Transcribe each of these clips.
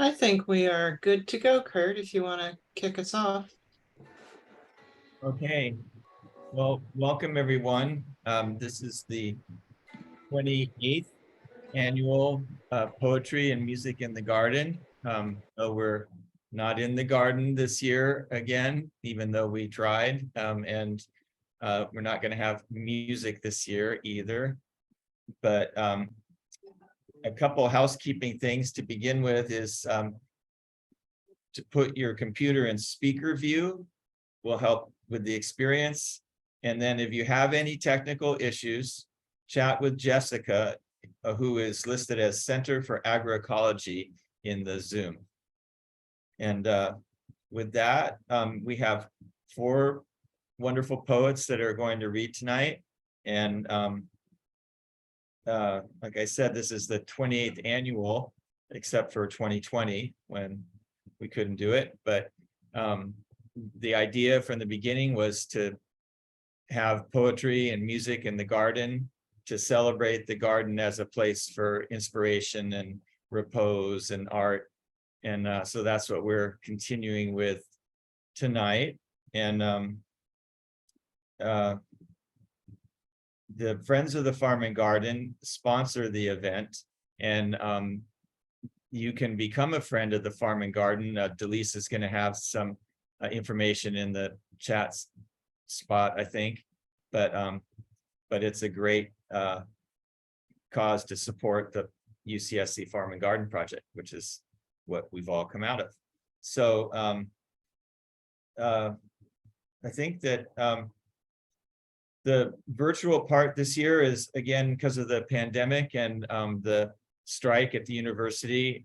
I think we are good to go, Kurt, if you want to kick us off. Okay, well, welcome everyone. This is the 28th annual Poetry and Music in the Garden. We're not in the garden this year again, even though we tried, and we're not going to have music this year either. But a couple housekeeping things to begin with is to put your computer in speaker view will help with the experience. And then if you have any technical issues, chat with Jessica, who is listed as Center for Agroecology in the Zoom. And with that, we have 4 wonderful poets that are going to read tonight. And like I said, this is the 28th annual, except for 2020 when we couldn't do it. But the idea from the beginning was to have poetry and music in the garden, to celebrate the garden as a place for inspiration and repose and art. And so that's what we're continuing with tonight. And the Friends of the Farm and Garden sponsor the event, and you can become a friend of the Farm and Garden. Delise is going to have some information in the chat spot, I think, but it's a great cause to support the UCSC Farm and Garden Project, which is what we've all come out of. So I think that the virtual part this year is, again, because of the pandemic and the strike at the university.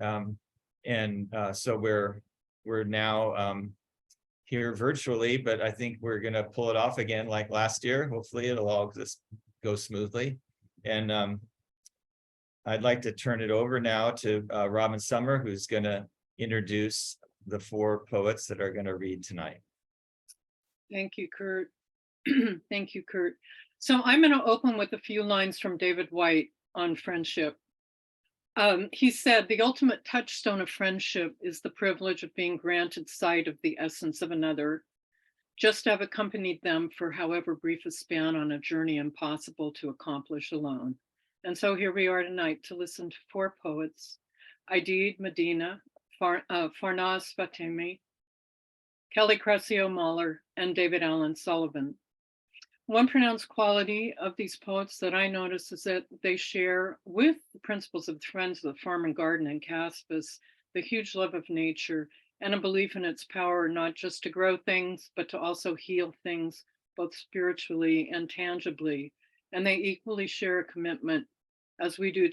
So we're now here virtually, but I think we're going to pull it off again like last year. Hopefully it'll all just go smoothly. And I'd like to turn it over now to Robin Summer, who's going to introduce the 4 poets that are going to read tonight. Thank you, Kurt. Thank you, Kurt. So I'm going to open with a few lines from David White on friendship. He said, "The ultimate touchstone of friendship is the privilege of being granted sight of the essence of another, just to have accompanied them for however brief a span on a journey impossible to accomplish alone." And so here we are tonight to listen to 4 poets: Aideed Medina, Farnaz Fatemi, Kelly Cressio-Moeller, and David Sullivan. One pronounced quality of these poets that I notice is that they share with the principles of the Friends of the Farm and Garden and Caspis the huge love of nature and a belief in its power not just to grow things, but to also heal things, both spiritually and tangibly. And they equally share a commitment, as we do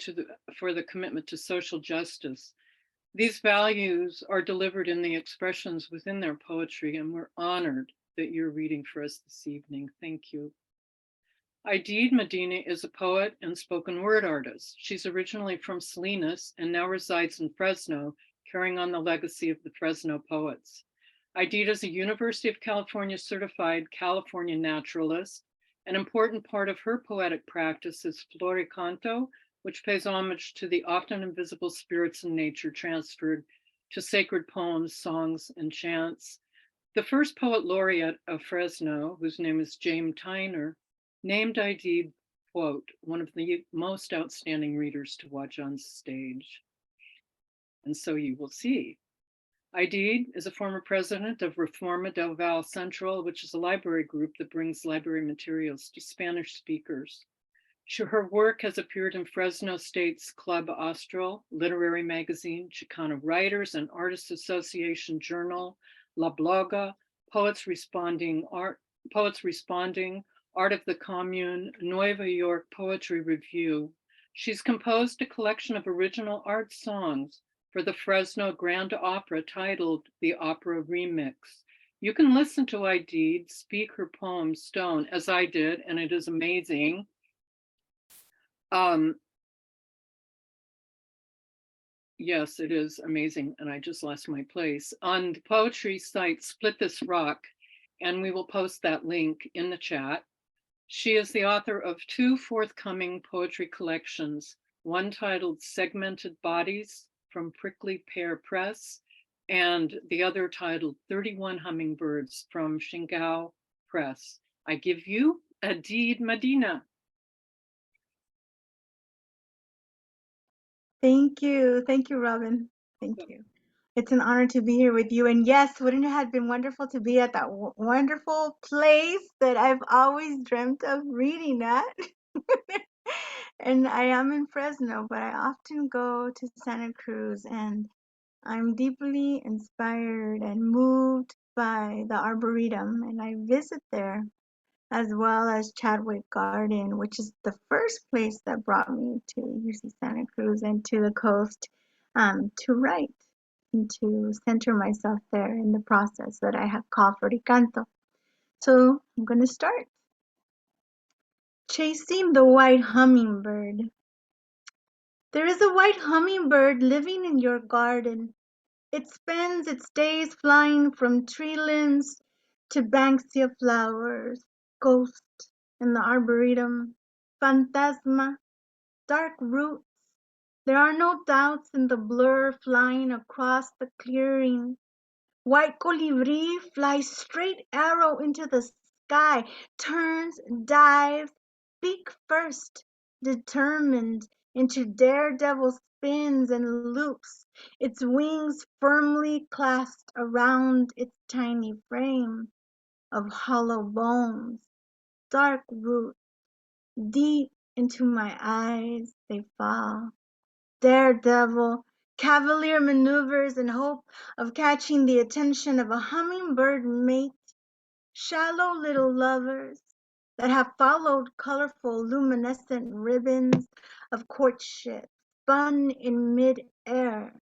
for the commitment to social justice. These values are delivered in the expressions within their poetry, and we're honored that you're reading for us this evening. Thank you. Aideed Medina is a poet and spoken word artist. She's originally from Salinas and now resides in Fresno, carrying on the legacy of the Fresno poets. Aideed is a University of California certified California naturalist. An important part of her poetic practice is Floricanto, which pays homage to the often invisible spirits in nature transferred to sacred poems, songs, and chants. The first poet laureate of Fresno, whose name is James Tyner, named Aideed, quote, one of the most outstanding readers to watch on stage. And so you will see. Aideed is a former president of Reforma del Val Central, which is a library group that brings library materials to Spanish speakers. Her work has appeared in Fresno State's Club Austral, Literary Magazine, Chicano Writers and Artists Association Journal, La Bloga, Poets Responding, Art of the Commune, Nueva York Poetry Review. She's composed a collection of original art songs for the Fresno Grand Opera titled The Opera Remix. You can listen to Aideed speak her poem Stone, as I did, and it is amazing. Yes, it is amazing, and I just lost my place. On the poetry site Split This Rock, and we will post that link in the chat. She is the author of 2 forthcoming poetry collections, one titled Segmented Bodies from Prickly Pear Press, and the other titled 31 Hummingbirds from Shingao Press. I give you Aideed Medina. Thank you. Thank you, Robin. Thank you. It's an honor to be here with you. And yes, wouldn't it have been wonderful to be at that wonderful place that I've always dreamt of reading at? And I am in Fresno, but I often go to Santa Cruz, and I'm deeply inspired and moved by the Arboretum, and I visit there, as well as Chadwick Garden, which is the first place that brought me to UC Santa Cruz and to the coast, to write and to center myself there in the process that I have called Floricanto. So I'm going to start. Chasing the white hummingbird. There is a white hummingbird living in your garden. It spends its days flying from tree limbs to banksia flowers. Ghost in the arboretum. Fantasma. Dark roots. There are no doubts in the blur flying across the clearing. White colibri flies straight arrow into the sky, turns, dives, beak first, determined, into daredevil spins and loops, its wings firmly clasped around its tiny frame of hollow bones. Dark roots, deep into my eyes they fall. Daredevil, cavalier maneuvers in hope of catching the attention of a hummingbird mate, shallow little lovers that have followed colorful luminescent ribbons of courtship spun in mid-air.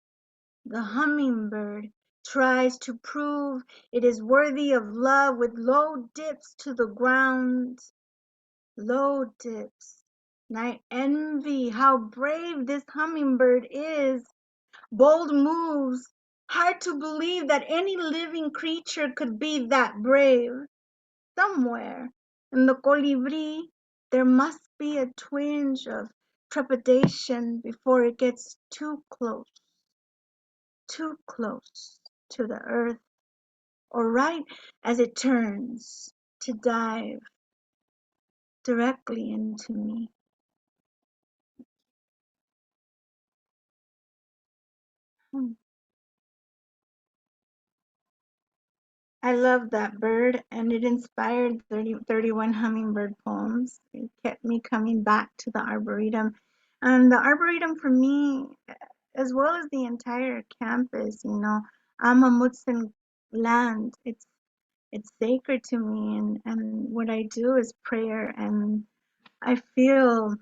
The hummingbird tries to prove it is worthy of love with low dips to the ground. Low dips. And I envy how brave this hummingbird is. Bold moves. Hard to believe that any living creature could be that brave. Somewhere in the colibri, there must be a twinge of trepidation before it gets too close to the earth, or right as it turns to dive directly into me. I love that bird, and it inspired 31 hummingbird poems. It kept me coming back to the Arboretum. And the Arboretum for me, as well as the entire campus, I'm a Mutsun land. It's sacred to me, and what I do is prayer, and I feel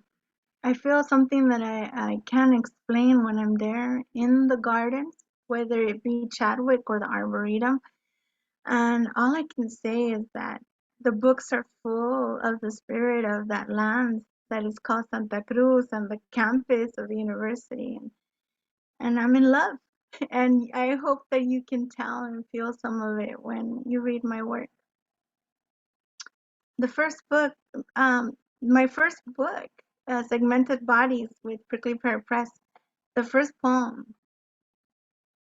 something that I can't explain when I'm there in the gardens, whether it be Chadwick or the Arboretum. And all I can say is that the books are full of the spirit of that land that is called Santa Cruz and the campus of the university. And I'm in love. And I hope that you can tell and feel some of it when you read my work. The first book, my first book, Segmented Bodies with Prickly Pear Press, the first poem,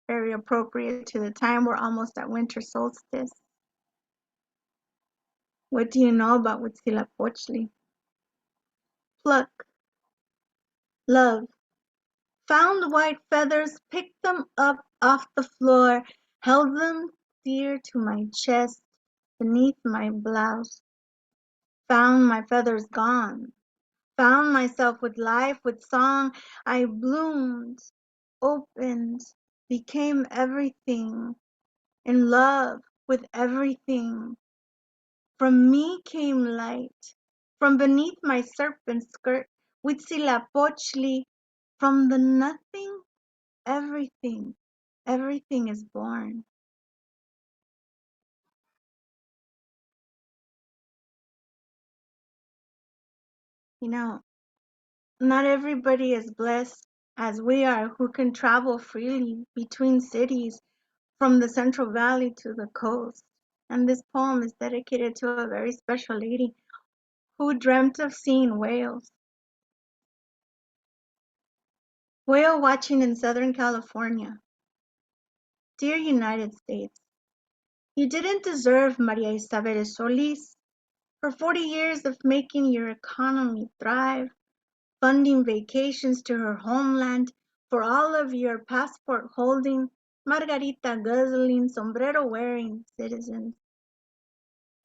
very appropriate to the time we're almost at winter solstice. What do you know about Huitzilopochtli? Pluck, love, found white feathers, picked them up off the floor, held them dear to my chest, beneath my blouse. Found my feathers gone, found myself with life, with song. I bloomed, opened, became everything, in love with everything. From me came light, from beneath my serpent skirt, Huitzilopochtli, from the nothing, everything, everything is born. Not everybody is blessed as we are who can travel freely between cities from the Central Valley to the coast. And this poem is dedicated to a very special lady who dreamt of seeing whales. Whale watching in Southern California. Dear United States, you didn't deserve Maria Isabel Solis for 40 years of making your economy thrive, funding vacations to her homeland for all of your passport-holding, margarita guzzling, sombrero-wearing citizens.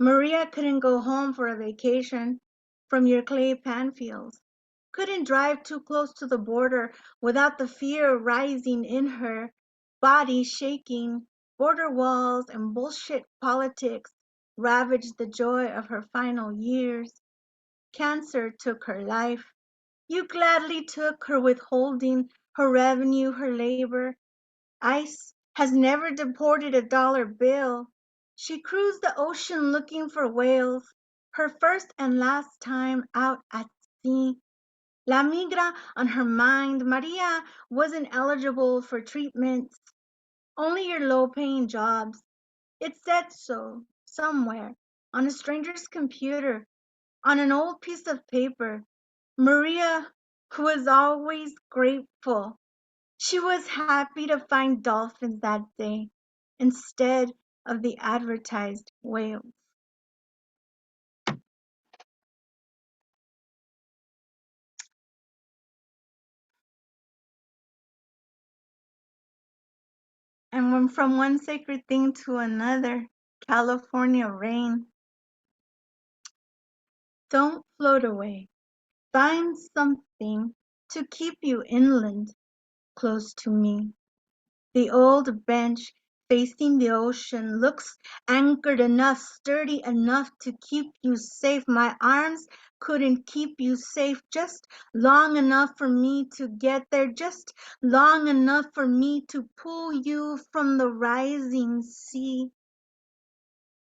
Maria couldn't go home for a vacation from your clay pan fields, couldn't drive too close to the border without the fear rising in her body shaking. Border walls and bullshit politics ravaged the joy of her final years. Cancer took her life. You gladly took her withholding, her revenue, her labor. ICE has never deported a dollar bill. She cruised the ocean looking for whales, her first and last time out at sea. La migra on her mind, Maria wasn't eligible for treatments, only your low-paying jobs. It said so, somewhere, on a stranger's computer, on an old piece of paper. Maria was always grateful. She was happy to find dolphins that day instead of the advertised whales. And when from one sacred thing to another, California rain. Don't float away. Find something to keep you inland, close to me. The old bench facing the ocean looks anchored enough, sturdy enough to keep you safe. My arms couldn't keep you safe, just long enough for me to get there, just long enough for me to pull you from the rising sea.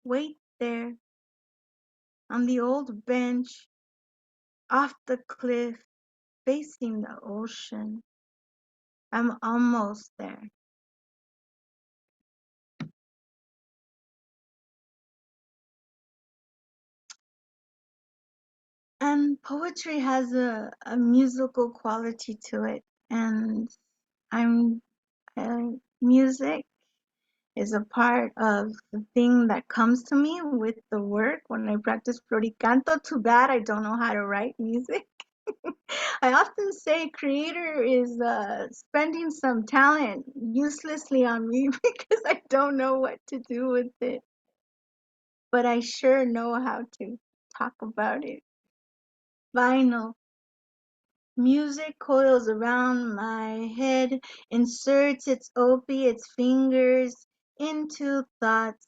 Wait there on the old bench, off the cliff, facing the ocean. I'm almost there. And poetry has a musical quality to it, and I'm music is a part of the thing that comes to me with the work when I practice floricanto. Too bad I don't know how to write music. I often say creator is spending some talent uselessly on me because I don't know what to do with it. But I sure know how to talk about it. Vinyl. Music coils around my head, inserts its opiate fingers into thoughts.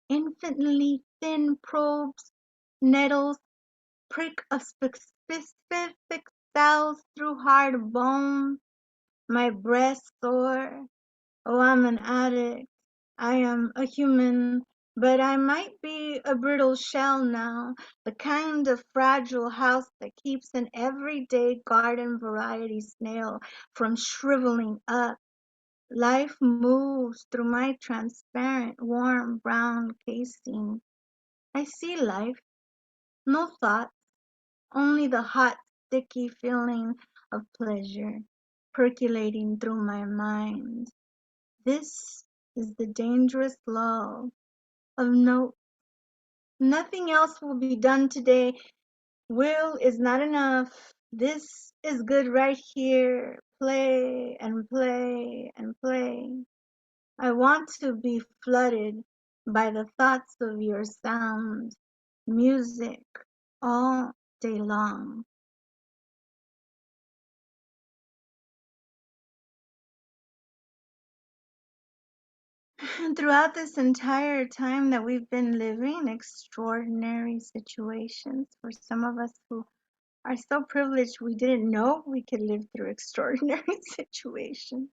Infinitely thin probes, nettles, prick of specific cells through hard bone. My breast sore. Oh, I'm an addict. I am a human, but I might be a brittle shell now, the kind of fragile house that keeps an everyday garden variety snail from shriveling up. Life moves through my transparent, warm brown casing. I see life, no thoughts, only the hot, sticky feeling of pleasure percolating through my mind. This is the dangerous lull of no, nothing else will be done today. Will is not enough. This is good right here. Play and play and play. I want to be flooded by the thoughts of your sound, music, all day long. And throughout this entire time that we've been living extraordinary situations, for some of us who are so privileged we didn't know we could live through extraordinary situations.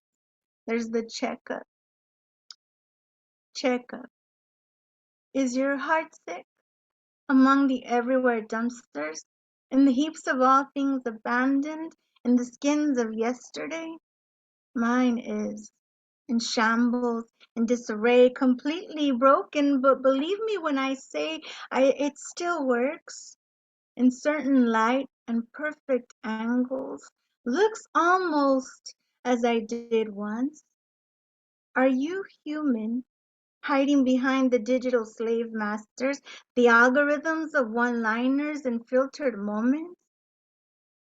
There's the checkup. Checkup. Is your heart sick? Among the everywhere dumpsters? In the heaps of all things abandoned? In the skins of yesterday? Mine is. In shambles, in disarray, completely broken, but believe me when I say it still works. In certain light and perfect angles, looks almost as I did once? Are you human, hiding behind the digital slave masters, the algorithms of one-liners and filtered moments?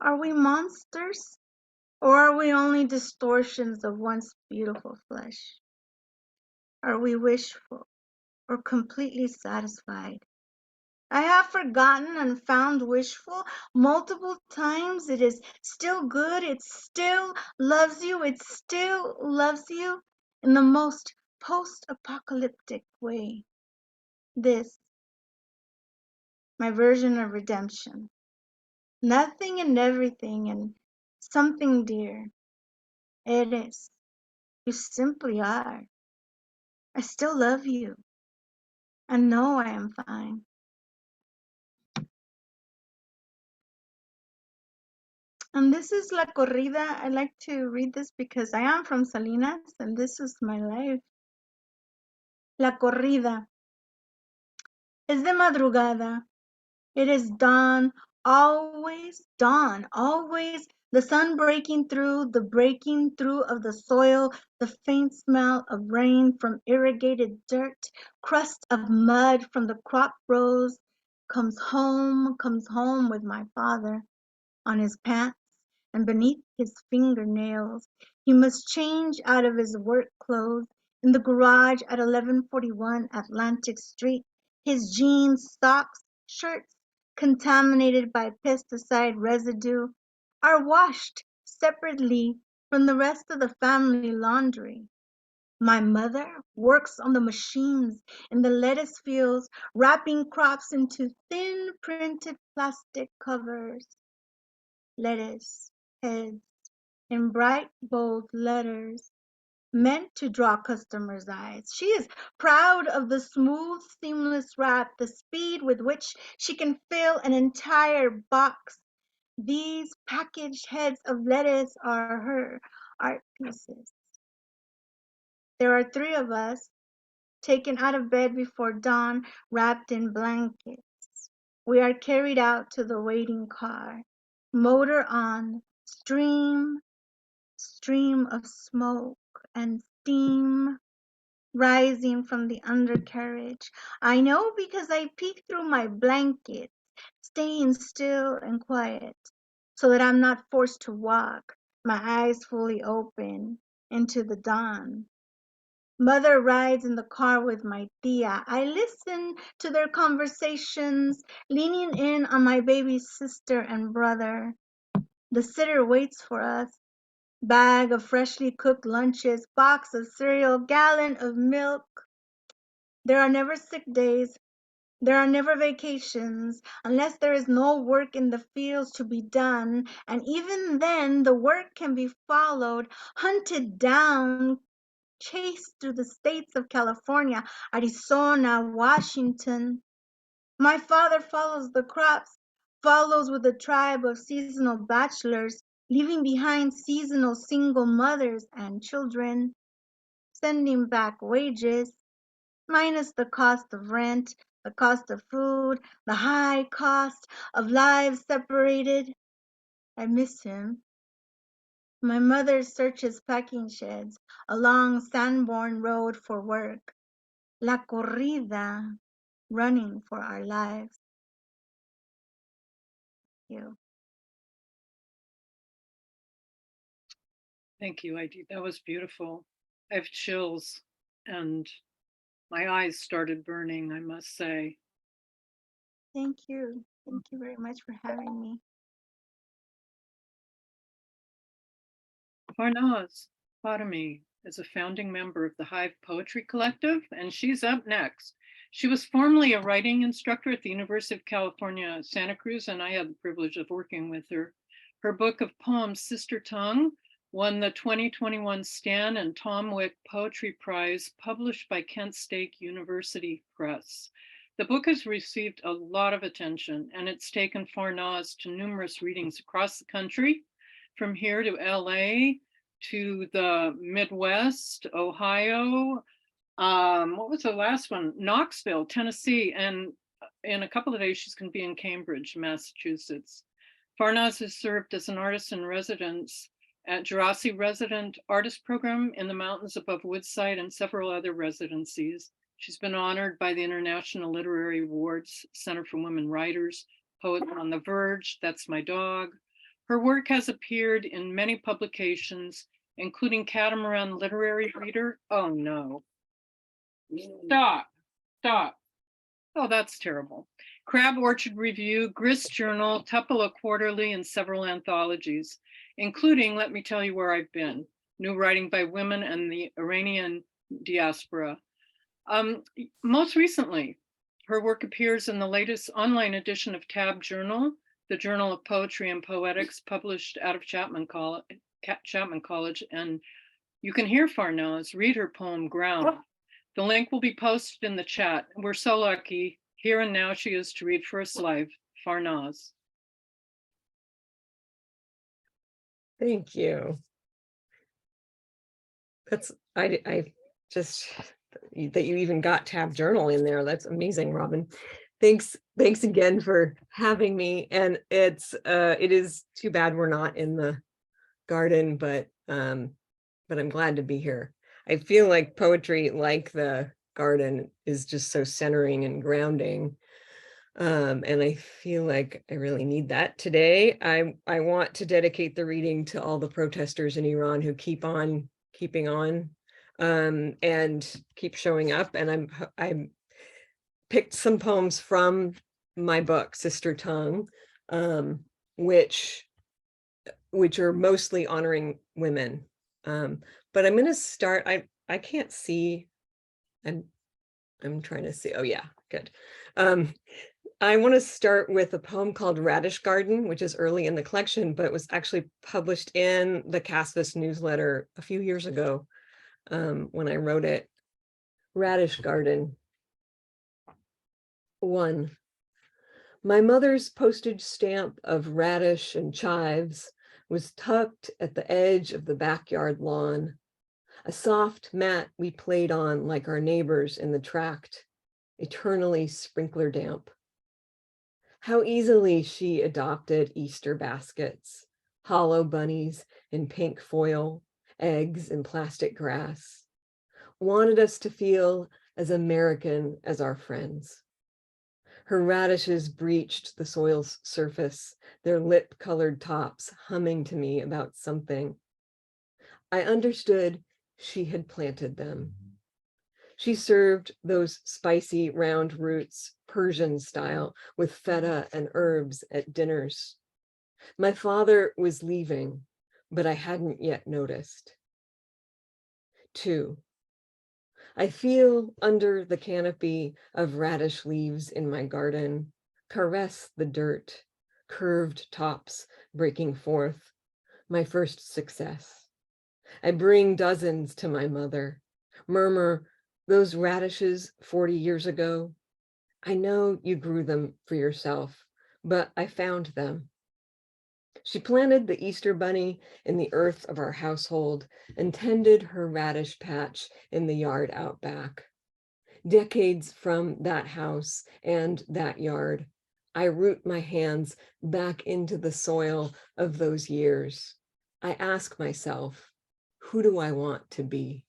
Are we monsters? Or are we only distortions of once beautiful flesh? Are we wishful or completely satisfied? I have forgotten and found wishful multiple times. It is still good. It still loves you. It still loves you in the most post-apocalyptic way. This, my version of redemption. Nothing and everything and something dear. Eres. You simply are. I still love you. And know I am fine. And this is La Corrida. I like to read this because I am from Salinas and this is my life. La Corrida. Es de madrugada. It is dawn, always dawn, always the sun breaking through, the breaking through of the soil, the faint smell of rain from irrigated dirt, crust of mud from the crop rows, comes home with my father on his pants and beneath his fingernails. He must change out of his work clothes in the garage at 1141 Atlantic Street. His jeans, socks, shirts, contaminated by pesticide residue, are washed separately from the rest of the family laundry. My mother works on the machines in the lettuce fields, wrapping crops into thin printed plastic covers. Lettuce, heads, in bright bold letters, meant to draw customers' eyes. She is proud of the smooth, seamless wrap, the speed with which she can fill an entire box. These packaged heads of lettuce are her art pieces. There are 3 of us, taken out of bed before dawn, wrapped in blankets. We are carried out to the waiting car. Motor on, stream of smoke and steam rising from the undercarriage. I know because I peek through my blanket, staying still and quiet, so that I'm not forced to walk, my eyes fully open, into the dawn. Mother rides in the car with my tia. I listen to their conversations, leaning in on my baby sister and brother. The sitter waits for us. Bag of freshly cooked lunches, box of cereal, gallon of milk. There are never sick days. There are never vacations, unless there is no work in the fields to be done, and even then the work can be followed, hunted down, chased through the states of California, Arizona, Washington. My father follows the crops, follows with a tribe of seasonal bachelors, leaving behind seasonal single mothers and children, sending back wages, minus the cost of rent, the cost of food, the high cost of lives separated. I miss him. My mother searches packing sheds along Sanborn Road for work. La corrida, running for our lives. You. Thank you, Aideed. That was beautiful. I have chills and my eyes started burning, I must say. Thank you. Thank you very much for having me. Farnaz Fatemi is a founding member of the Hive Poetry Collective, and she's up next. She was formerly a writing instructor at the University of California, Santa Cruz, and I had the privilege of working with her. Her book of poems, Sister Tongue, won the 2021 Stan and Tom Wick Poetry Prize, published by Kent State University Press. The book has received a lot of attention, and it's taken Farnaz to numerous readings across the country, from here to LA, to the Midwest, Ohio. What was the last one? Knoxville, Tennessee. And in a couple of days, she's going to be in Cambridge, Massachusetts. Farnaz has served as an artist in residence at Gerasi Resident Artist Program in the mountains above Woodside and several other residencies. She's been honored by the International Literary Awards, Center for Women Writers, Poet on the Verge, That's My Dog. Her work has appeared in many publications, including Catamaran Literary Reader. Oh no. Stop. Oh, that's terrible. Crab Orchard Review, Grist Journal, Tupelo Quarterly, and several anthologies, including Let Me Tell You Where I've Been, New Writing by Women and the Iranian Diaspora. Most recently, her work appears in the latest online edition of Tab Journal, the Journal of Poetry and Poetics, published out of Chapman College. And you can hear Farnaz read her poem, Ground. The link will be posted in the chat. We're so lucky. Here and now she is to read for us live. Farnaz. Thank you. I just, that you even got Tab Journal in there. That's amazing, Robin. Thanks again for having me. And it is too bad we're not in the garden, but I'm glad to be here. I feel like poetry, like the garden, is just so centering and grounding. And I feel like I really need that today. I want to dedicate the reading to all the protesters in Iran who keep on keeping on and keep showing up. And I picked some poems from my book, Sister Tongue, which are mostly honoring women. But I'm going to start, I can't see, I'm trying to see, oh yeah, good. I want to start with a poem called Radish Garden, which is early in the collection, but was actually published in the Casvis newsletter a few years ago when I wrote it. Radish Garden. 1. My mother's postage stamp of radish and chives was tucked at the edge of the backyard lawn, a soft mat we played on like our neighbors in the tract, eternally sprinkler damp. How easily she adopted Easter baskets, hollow bunnies in pink foil, eggs in plastic grass, wanted us to feel as American as our friends. Her radishes breached the soil's surface, their lip-colored tops humming to me about something. I understood she had planted them. She served those spicy round roots, Persian style, with feta and herbs at dinners. My father was leaving, but I hadn't yet noticed. 2. I feel under the canopy of radish leaves in my garden, caress the dirt, curved tops breaking forth, my first success. I bring dozens to my mother, murmur, those radishes 40 years ago, I know you grew them for yourself, but I found them. She planted the Easter bunny in the earth of our household and tended her radish patch in the yard out back. Decades from that house and that yard, I root my hands back into the soil of those years. I ask myself, who do I want to be?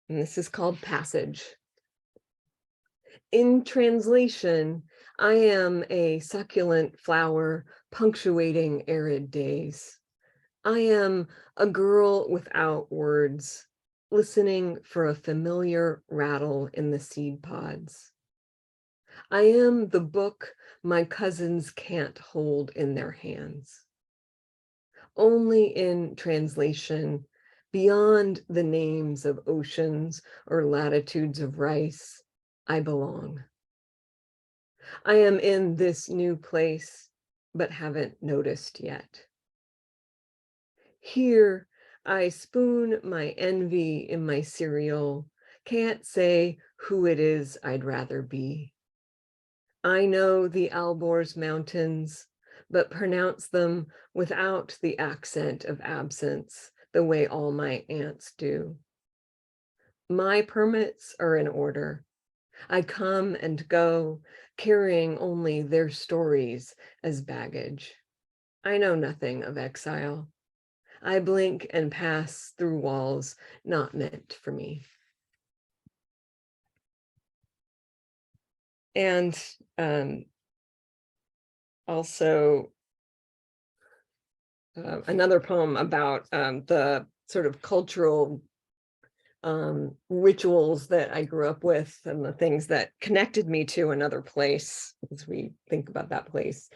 And this is called Passage. In translation, I am a succulent flower punctuating arid days. I am a girl without words, listening for a familiar rattle in the seed pods. I am the book my cousins can't hold in their hands. Only in translation, beyond the names of oceans or latitudes of rice, I belong. I am in this new place, but haven't noticed yet. Here, I spoon my envy in my cereal, can't say who it is I'd rather be. I know the Alborz Mountains, but pronounce them without the accent of absence, the way all my aunts do. My permits are in order. I come and go, carrying only their stories as baggage. I know nothing of exile. I blink and pass through walls not meant for me. And also another poem about the sort of cultural rituals that I grew up with and the things that connected me to another place as we think about that place.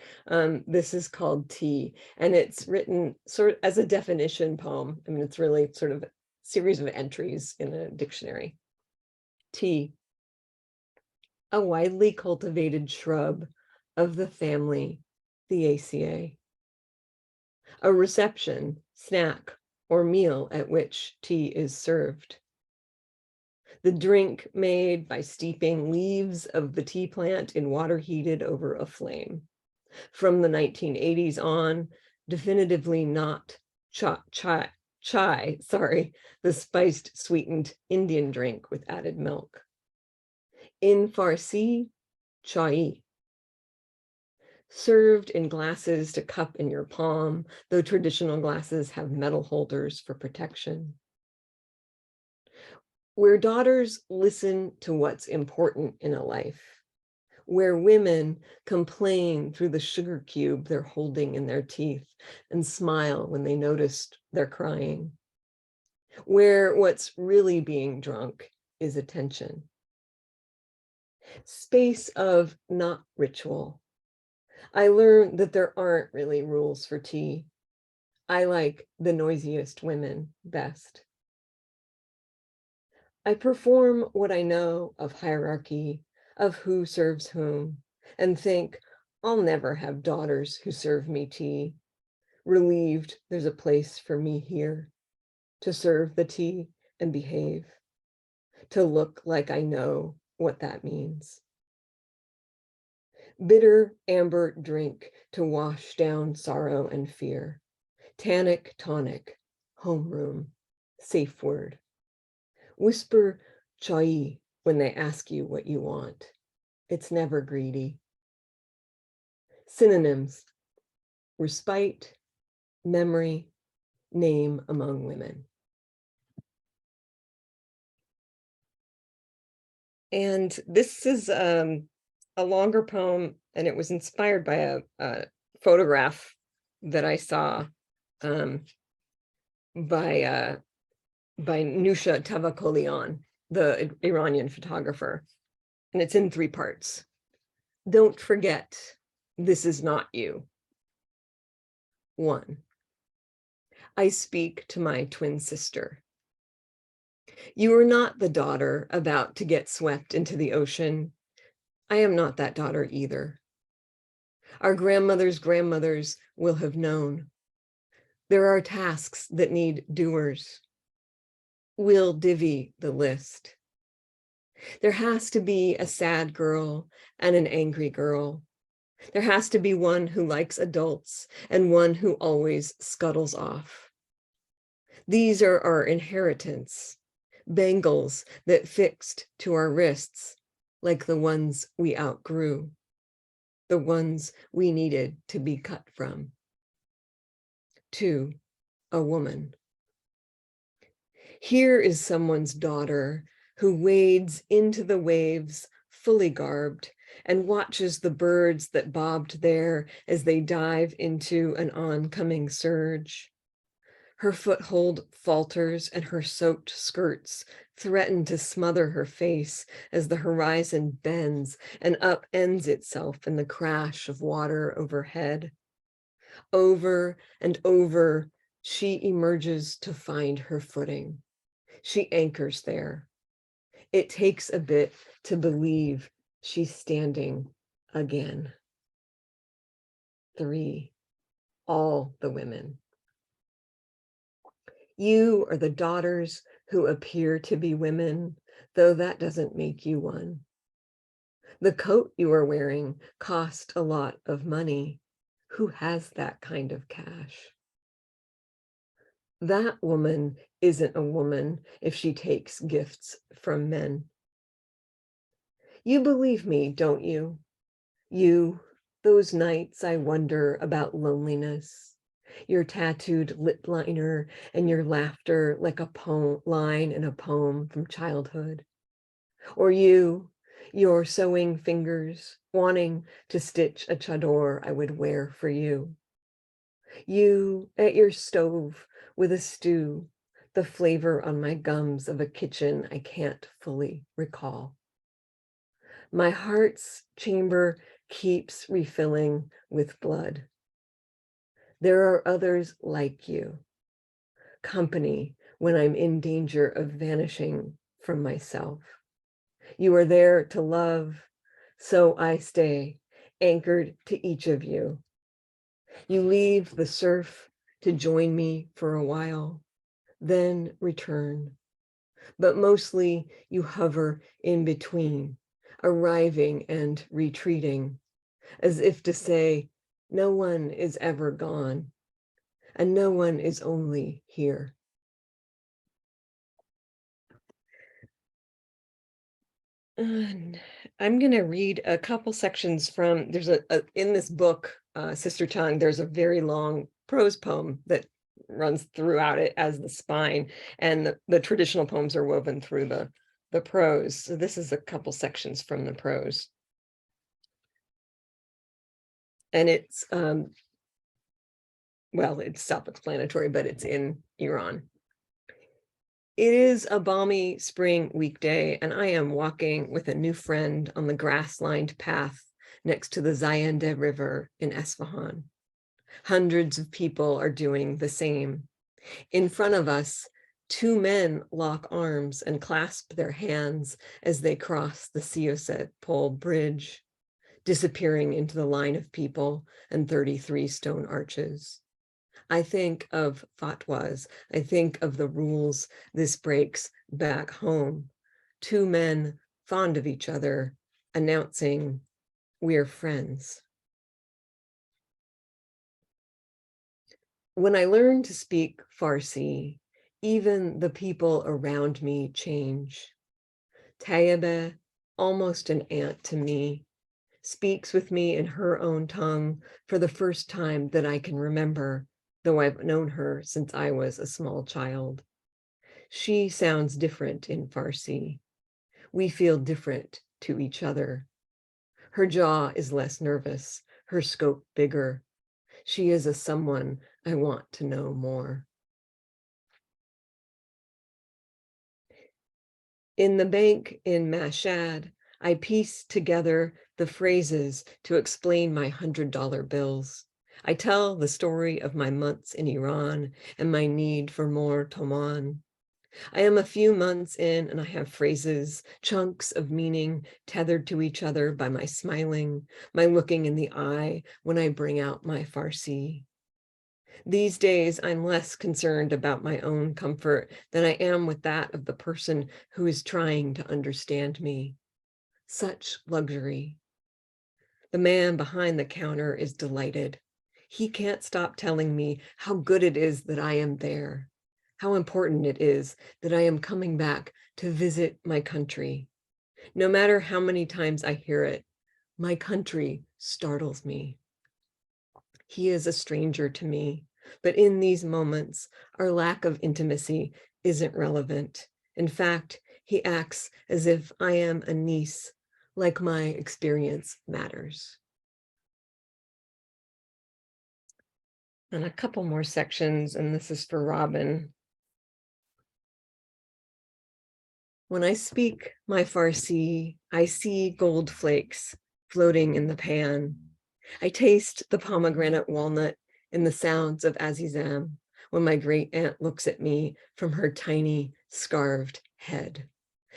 This is called Tea, and it's written sort of as a definition poem. I mean, it's really sort of a series of entries in a dictionary. Tea, a widely cultivated shrub of the family Theaceae. A reception, snack, or meal at which tea is served. The drink made by steeping leaves of the tea plant in water heated over a flame. From the 1980s on, definitively not chai, the spiced sweetened Indian drink with added milk. In Farsi, chai. Served in glasses to cup in your palm, though traditional glasses have metal holders for protection. Where daughters listen to what's important in a life, where women complain through the sugar cube they're holding in their teeth and smile when they noticed they're crying, where what's really being drunk is attention. Space of not ritual. I learned that there aren't really rules for tea. I like the noisiest women best. I perform what I know of hierarchy, of who serves whom, and think I'll never have daughters who serve me tea. Relieved there's a place for me here, to serve the tea and behave, to look like I know what that means. Bitter amber drink to wash down sorrow and fear. Tannic tonic, homeroom, safe word. Whisper chai when they ask you what you want. It's never greedy. Synonyms: respite, memory, name among women. And this is a longer poem, and it was inspired by a photograph that I saw by Nusha Tavakolian, the Iranian photographer. And it's in 3 parts. Don't forget, this is not you. 1. I speak to my twin sister. You are not the daughter about to get swept into the ocean. I am not that daughter either. Our grandmothers' grandmothers will have known. There are tasks that need doers. We'll divvy the list. There has to be a sad girl and an angry girl. There has to be one who likes adults and one who always scuttles off. These are our inheritance, bangles that fixed to our wrists, like the ones we outgrew, the ones we needed to be cut from. 2, a woman. Here is someone's daughter who wades into the waves fully garbed and watches the birds that bobbed there as they dive into an oncoming surge. Her foothold falters and her soaked skirts threaten to smother her face as the horizon bends and upends itself in the crash of water overhead. Over and over, she emerges to find her footing. She anchors there. It takes a bit to believe she's standing again. 3, all the women. You are the daughters who appear to be women, though that doesn't make you one. The coat you are wearing cost a lot of money. Who has that kind of cash? That woman isn't a woman if she takes gifts from men. You believe me, don't you? You, those nights I wonder about loneliness, your tattooed lip liner and your laughter like a poem line in a poem from childhood. Or you, your sewing fingers, wanting to stitch a chador I would wear for you. You at your stove with a stew, the flavor on my gums of a kitchen I can't fully recall. My heart's chamber keeps refilling with blood. There are others like you, company when I'm in danger of vanishing from myself. You are there to love, so I stay anchored to each of you. You leave the surf to join me for a while, then return. But mostly you hover in between, arriving and retreating, as if to say, no one is ever gone, and no one is only here. And I'm going to read a couple sections from, there's in this book, Sister Tongue, there's a very long prose poem that runs throughout it as the spine, and the traditional poems are woven through the prose. So this is a couple sections from the prose. And it's, well, it's self-explanatory, but it's in Iran. It is a balmy spring weekday, and I am walking with a new friend on the grass-lined path next to the Zayende River in Esfahan. Hundreds of people are doing the same. In front of us, two men lock arms and clasp their hands as they cross the Siyoset Pole Bridge, disappearing into the line of people and 33 stone arches. I think of fatwas. I think of the rules this breaks back home. Two men fond of each other, announcing, we're friends. When I learn to speak Farsi, even the people around me change. Tayyebe, almost an aunt to me, speaks with me in her own tongue for the first time that I can remember, though I've known her since I was a small child. She sounds different in Farsi. We feel different to each other. Her jaw is less nervous, her scope bigger. She is a someone I want to know more. In the bank in Mashhad, I piece together the phrases to explain my $100 bills. I tell the story of my months in Iran and my need for more Toman. I am a few months in and I have phrases, chunks of meaning tethered to each other by my smiling, my looking in the eye when I bring out my Farsi. These days, I'm less concerned about my own comfort than I am with that of the person who is trying to understand me. Such luxury. The man behind the counter is delighted. He can't stop telling me how good it is that I am there, how important it is that I am coming back to visit my country. No matter how many times I hear it, my country startles me. He is a stranger to me, but in these moments, our lack of intimacy isn't relevant. In fact, he acts as if I am a niece, like my experience matters. And a couple more sections, and this is for Robin. When I speak my Farsi, I see gold flakes floating in the pan. I taste the pomegranate walnut in the sounds of Azizam when my great aunt looks at me from her tiny scarved head.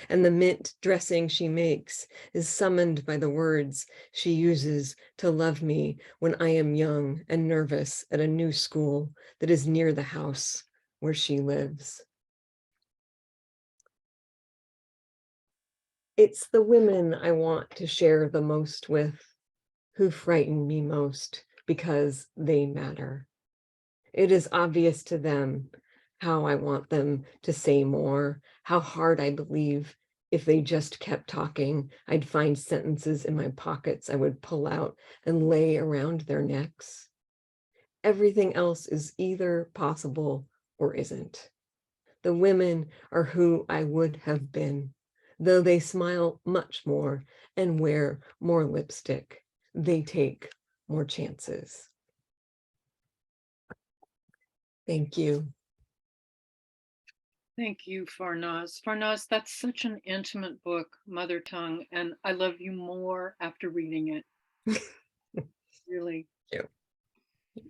And the mint dressing she makes is summoned by the words she uses to love me when I am young and nervous at a new school that is near the house where she lives. It's the women I want to share the most with who frighten me most because they matter. It is obvious to them how I want them to say more, how hard I believe If they just kept talking, I'd find sentences in my pockets I would pull out and lay around their necks. Everything else is either possible or isn't. The women are who I would have been, though they smile much more and wear more lipstick. They take more chances. Thank you. Thank you, Farnaz. Farnaz, that's such an intimate book, Mother Tongue, and I love you more after reading it. Really. Thank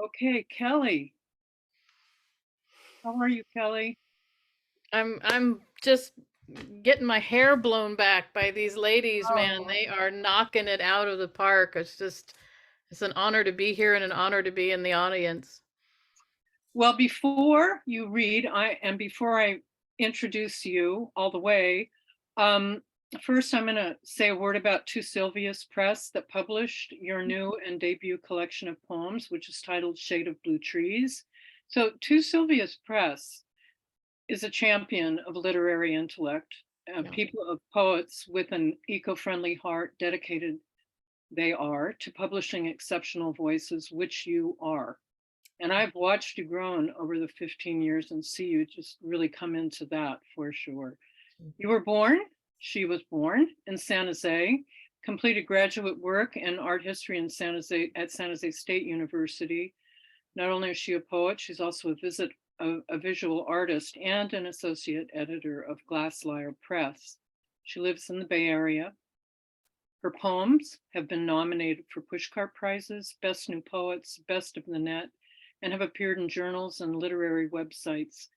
Okay, Kelly. How are you, Kelly? I'm just getting my hair blown back by these ladies, man. Oh. They are knocking it out of the park. It's an honor to be here and an honor to be in the audience. Well, before you read, before I introduce you all the way, first I'm going to say a word about Two Sylvias Press that published your new and debut collection of poems, which is titled Shade of Blue Trees. So Two Sylvias Press is a champion of literary intellect, people of poets with an eco-friendly heart dedicated they are to publishing exceptional voices, which you are. And I've watched you grown over the 15 years and see you just really come into that for sure. She was born in San Jose, completed graduate work in art history in San Jose State University. Not only is she a poet, she's also a visual artist and an associate editor of Glasslyre Press. She lives in the Bay Area. Her poems have been nominated for Pushcart Prizes, Best New Poets, Best of the Net, and have appeared in journals and literary websites,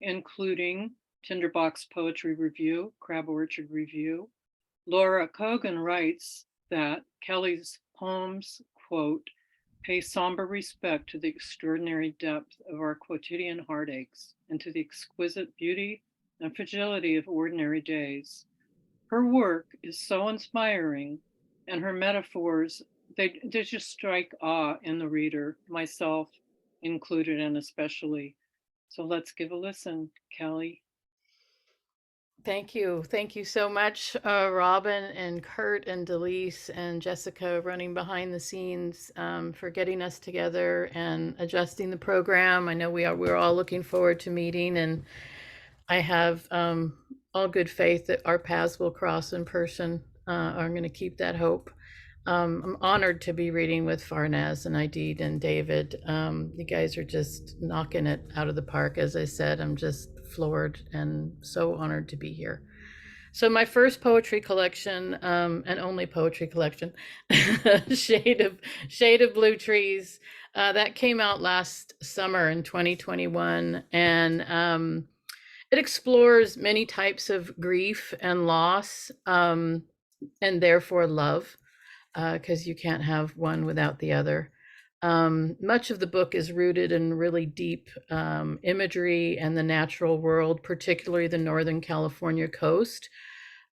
including Tinderbox Poetry Review, Crab Orchard Review. Laura Kogan writes that Kelly's poems, quote, pay somber respect to the extraordinary depth of our quotidian heartaches and to the exquisite beauty and fragility of ordinary days. Her work is so inspiring, and her metaphors, they just strike awe in the reader, myself included and especially. So let's give a listen, Kelly. Thank you. Thank you so much, Robin and Kurt and Delise and Jessica running behind the scenes for getting us together and adjusting the program. I know we're all looking forward to meeting, and I have all good faith that our paths will cross in person. I'm going to keep that hope. I'm honored to be reading with Farnaz and Aideed and David. You guys are just knocking it out of the park. As I said, I'm just floored and so honored to be here. So my first poetry collection, and only poetry collection, Shade of Blue Trees, that came out last summer in 2021, and it explores many types of grief and loss, and therefore love, because you can't have one without the other. Much of the book is rooted in really deep imagery and the natural world, particularly the Northern California coast.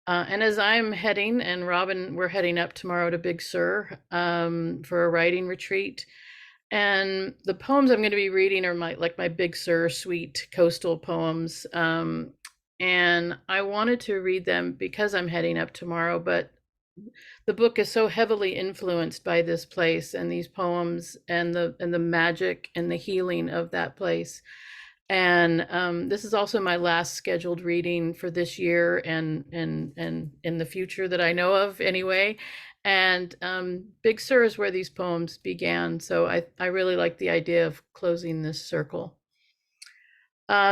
And as I'm heading, and Robin, we're heading up tomorrow to Big Sur for a writing retreat. And the poems I'm going to be reading are my Big Sur sweet coastal poems. And I wanted to read them because I'm heading up tomorrow, but the book is so heavily influenced by this place and these poems and the magic and the healing of that place. And this is also my last scheduled reading for this year and in the future that I know of anyway. And Big Sur is where these poems began. So I really like the idea of closing this circle.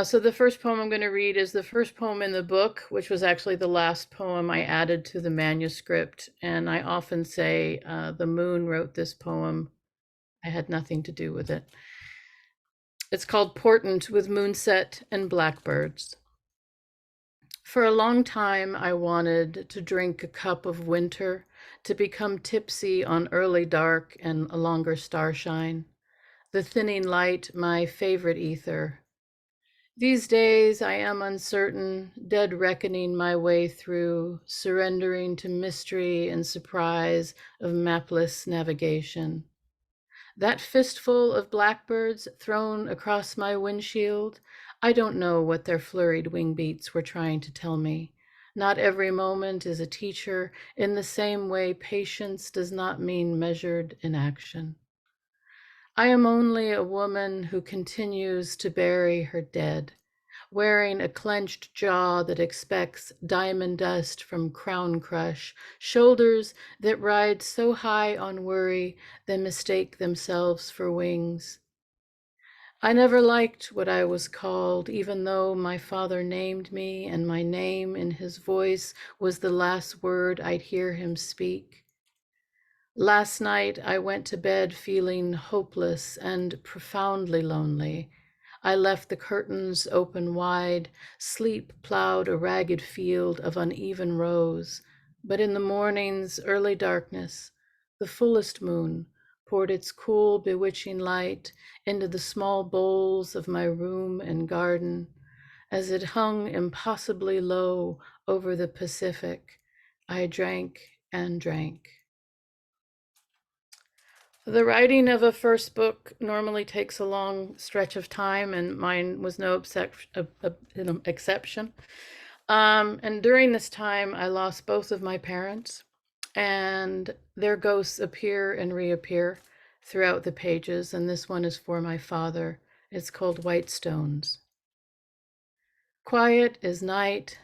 So the first poem I'm going to read is the first poem in the book, which was actually the last poem I added to the manuscript. And I often say the moon wrote this poem. I had nothing to do with it. It's called Portent with Moonset and Blackbirds. For a long time, I wanted to drink a cup of winter, to become tipsy on early dark and a longer starshine. The thinning light, my favorite ether. These days I am uncertain, dead reckoning my way through, surrendering to mystery and surprise of mapless navigation. That fistful of blackbirds thrown across my windshield, I don't know what their flurried wing beats were trying to tell me. Not every moment is a teacher, in the same way patience does not mean measured in action. I am only a woman who continues to bury her dead, wearing a clenched jaw that expects diamond dust from crown crush, shoulders that ride so high on worry they mistake themselves for wings. I never liked what I was called, even though my father named me and my name in his voice was the last word I'd hear him speak. Last night I went to bed feeling hopeless and profoundly lonely. I left the curtains open wide. Sleep plowed a ragged field of uneven rows. But in the morning's early darkness, the fullest moon poured its cool, bewitching light into the small bowls of my room and garden. As it hung impossibly low over the Pacific, I drank and drank. The writing of a first book normally takes a long stretch of time, and mine was no exception. And during this time, I lost both of my parents, and their ghosts appear and reappear throughout the pages, and this one is for my father. It's called White Stones. Quiet as night,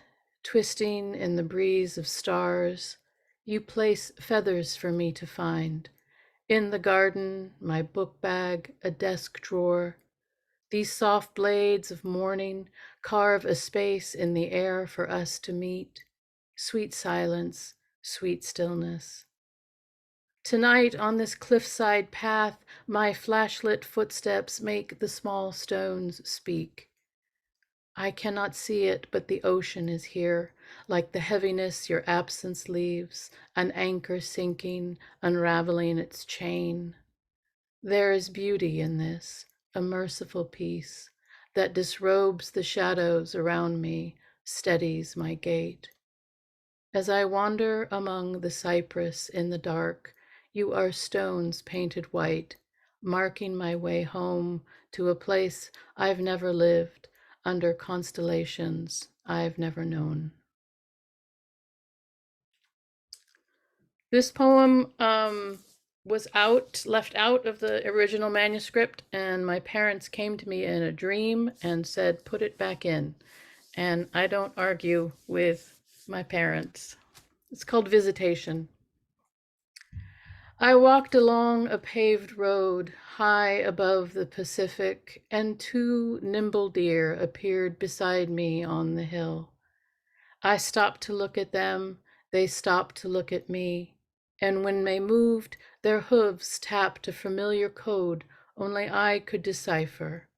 twisting in the breeze of stars, you place feathers for me to find. In the garden, my book bag, a desk drawer. These soft blades of morning carve a space in the air for us to meet. Sweet silence, sweet stillness. Tonight on this cliffside path, my flashlit footsteps make the small stones speak. I cannot see it, but the ocean is here, like the heaviness your absence leaves, an anchor sinking, unraveling its chain. There is beauty in this, a merciful peace that disrobes the shadows around me, steadies my gait. As I wander among the cypress in the dark, you are stones painted white, marking my way home to a place I've never lived, under constellations I've never known. This poem was left out of the original manuscript, and my parents came to me in a dream and said, put it back in. And I don't argue with my parents. It's called Visitation. I walked along a paved road high above the Pacific, and two nimble deer appeared beside me on the hill. I stopped to look at them, they stopped to look at me, and when they moved, their hooves tapped a familiar code only I could decipher.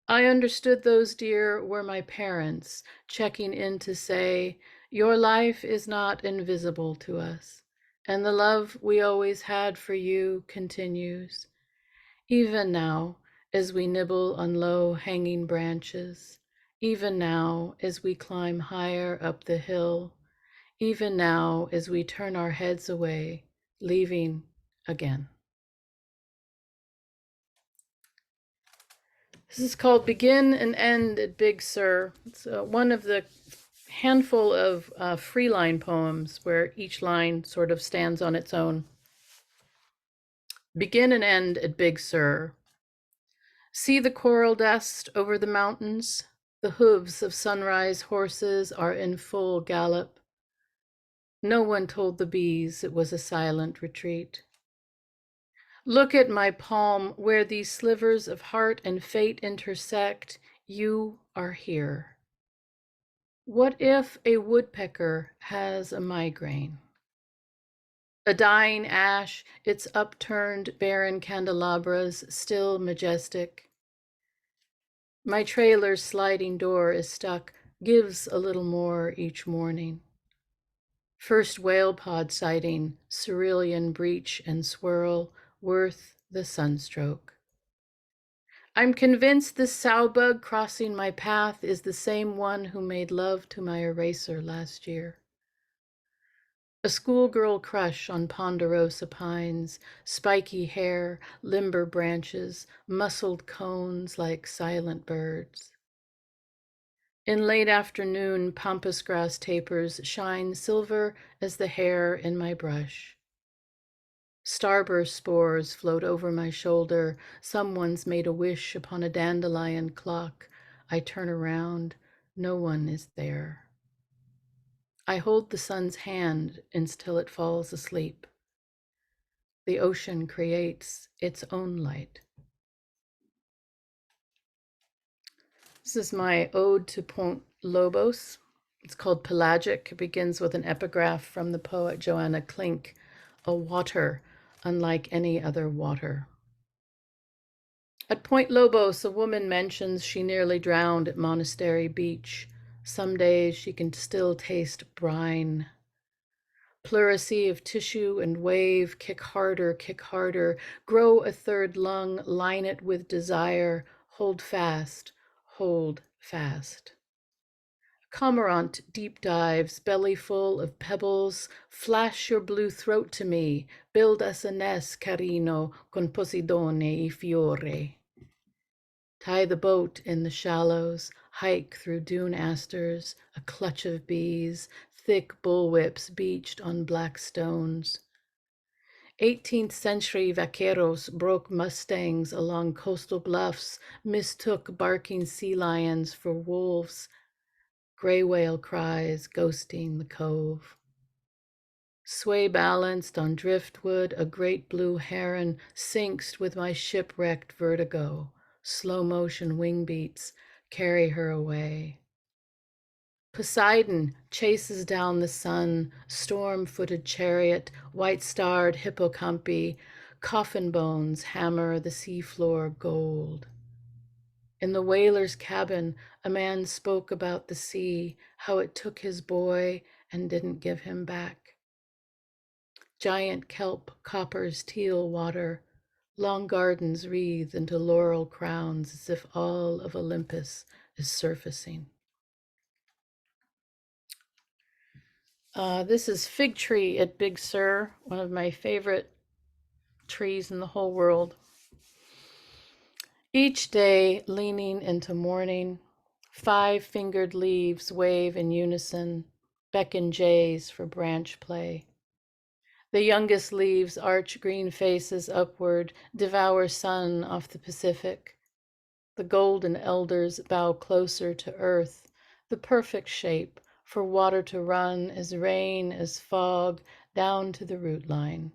I understood those deer were my parents, checking in to say, your life is not invisible to us. And the love we always had for you continues, even now as we nibble on low hanging branches, even now as we climb higher up the hill, even now as we turn our heads away, leaving again. This is called Begin and End at Big Sur. It's one of the handful of free line poems where each line sort of stands on its own. Begin and end at Big Sur. See the coral dust over the mountains. The hooves of sunrise horses are in full gallop. No one told the bees it was a silent retreat. Look at my palm where these slivers of heart and fate intersect. You are here. What if a woodpecker has a migraine? A dying ash, its upturned barren candelabras still majestic. My trailer's sliding door is stuck, gives a little more each morning. First whale pod sighting, cerulean breach and swirl, worth the sunstroke. I'm convinced this sowbug crossing my path is the same one who made love to my eraser last year. A schoolgirl crush on ponderosa pines, spiky hair, limber branches, muscled cones like silent birds. In late afternoon, pampas grass tapers shine silver as the hair in my brush. Starburst spores float over my shoulder. Someone's made a wish upon a dandelion clock. I turn around. No one is there. I hold the sun's hand until it falls asleep. The ocean creates its own light. This is my ode to Point Lobos. It's called Pelagic. It begins with an epigraph from the poet Joanna Klink, a water unlike any other water. At Point Lobos, a woman mentions she nearly drowned at Monastery Beach. Some days she can still taste brine. Pleurisy of tissue and wave, kick harder, grow a third lung, line it with desire, hold fast, hold fast. Cormorant deep dives, belly full of pebbles, flash your blue throat to me, build us a nest, carino, con Poseidone e fiore. Tie the boat in the shallows, hike through dune asters, a clutch of bees, thick bullwhips beached on black stones. 18th century vaqueros broke mustangs along coastal bluffs, mistook barking sea lions for wolves. Gray whale cries ghosting the cove. Sway balanced on driftwood, a great blue heron sinks with my shipwrecked vertigo. Slow motion wing beats carry her away. Poseidon chases down the sun, storm-footed chariot, white-starred hippocampi, coffin bones hammer the seafloor gold. In the whaler's cabin, a man spoke about the sea, how it took his boy and didn't give him back. Giant kelp coppers teal water, long gardens wreathed into laurel crowns as if all of Olympus is surfacing. This is Fig Tree at Big Sur, one of my favorite trees in the whole world. Each day, leaning into morning, 5-fingered leaves wave in unison, beckon jays for branch play. The youngest leaves arch green faces upward, devour sun off the Pacific. The golden elders bow closer to earth, the perfect shape for water to run as rain, as fog, down to the root line.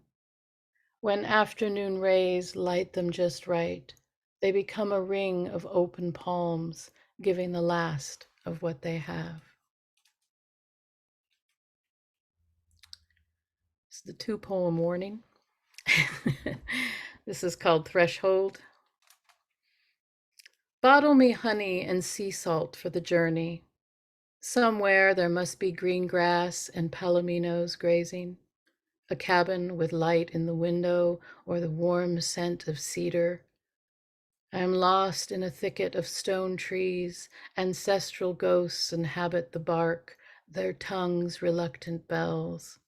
When afternoon rays light them just right, they become a ring of open palms, giving the last of what they have. It's the 2-poem warning. This is called Threshold. Bottle me honey and sea salt for the journey. Somewhere there must be green grass and palominos grazing, a cabin with light in the window or the warm scent of cedar. I am lost in a thicket of stone trees. Ancestral ghosts inhabit the bark, their tongues reluctant bells.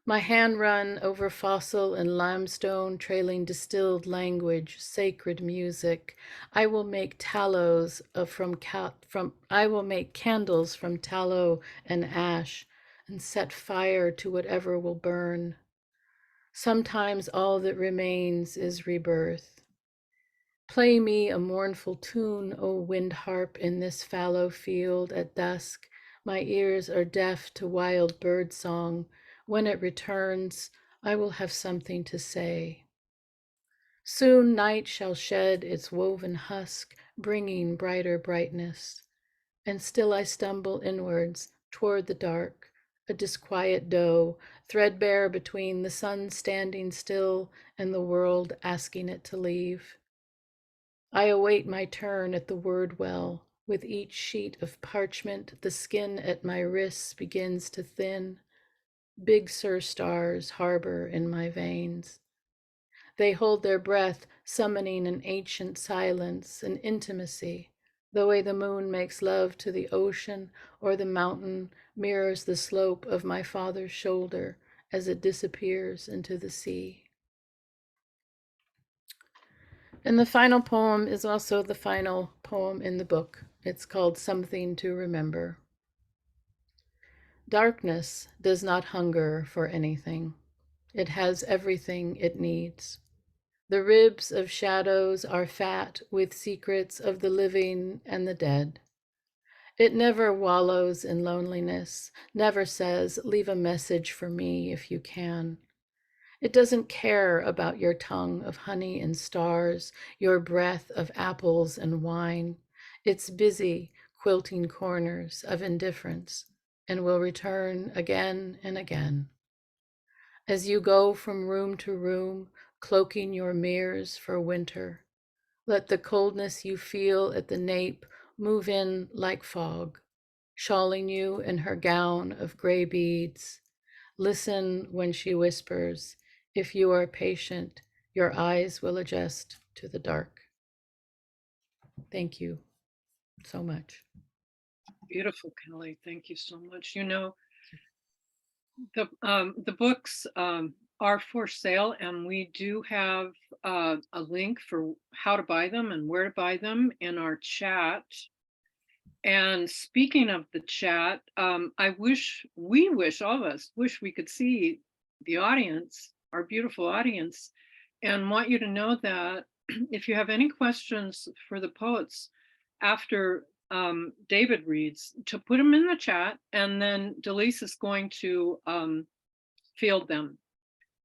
My hand run over fossil and limestone, trailing distilled language, sacred music. I will make candles from tallow and ash, and set fire to whatever will burn. Sometimes all that remains is rebirth. Play me a mournful tune, O wind harp, in this fallow field at dusk. My ears are deaf to wild bird song. When it returns, I will have something to say. Soon night shall shed its woven husk, bringing brighter brightness. And still I stumble inwards toward the dark, a disquiet doe, threadbare between the sun standing still and the world asking it to leave. I await my turn at the word well. With each sheet of parchment, the skin at my wrists begins to thin. Big Sur stars harbor in my veins. They hold their breath, summoning an ancient silence, an intimacy. The way the moon makes love to the ocean or the mountain mirrors the slope of my father's shoulder as it disappears into the sea. And the final poem is also the final poem in the book. It's called Something to Remember. Darkness does not hunger for anything. It has everything it needs. The ribs of shadows are fat with secrets of the living and the dead. It never wallows in loneliness, never says, leave a message for me if you can. It doesn't care about your tongue of honey and stars, your breath of apples and wine. It's busy quilting corners of indifference and will return again and again. As you go from room to room, cloaking your mirrors for winter, let the coldness you feel at the nape move in like fog, shawling you in her gown of gray beads. Listen when she whispers, if you are patient, your eyes will adjust to the dark. Thank you so much. Beautiful, Kelly. Thank you so much. You know, the books are for sale, and we do have a link for how to buy them and where to buy them in our chat. And speaking of the chat, we wish, all of us wish we could see the audience, our beautiful audience, and want you to know that if you have any questions for the poets after David reads, to put them in the chat, and then Delise is going to field them.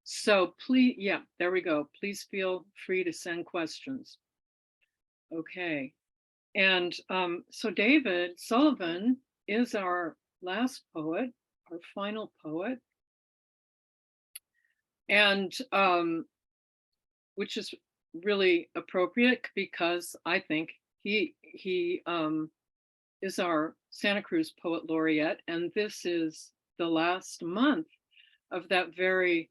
So please, yeah, there we go. Please feel free to send questions. Okay. And so David Sullivan is our last poet, our final poet, and which is really appropriate because I think he is our Santa Cruz Poet Laureate, and this is the last month of that very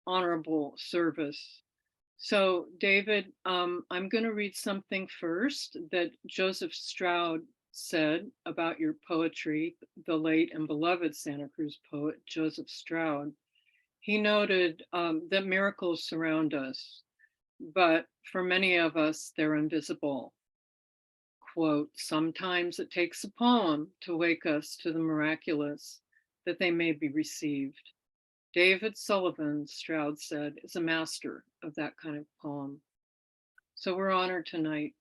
honorable service. So David, I'm going to read something first that Joseph Stroud said about your poetry, the late and beloved Santa Cruz poet, Joseph Stroud. He noted that miracles surround us, but for many of us, they're invisible. Quote, sometimes it takes a poem to wake us to the miraculous, that they may be received. David Sullivan, Stroud said, is a master of that kind of poem. So we're honored tonight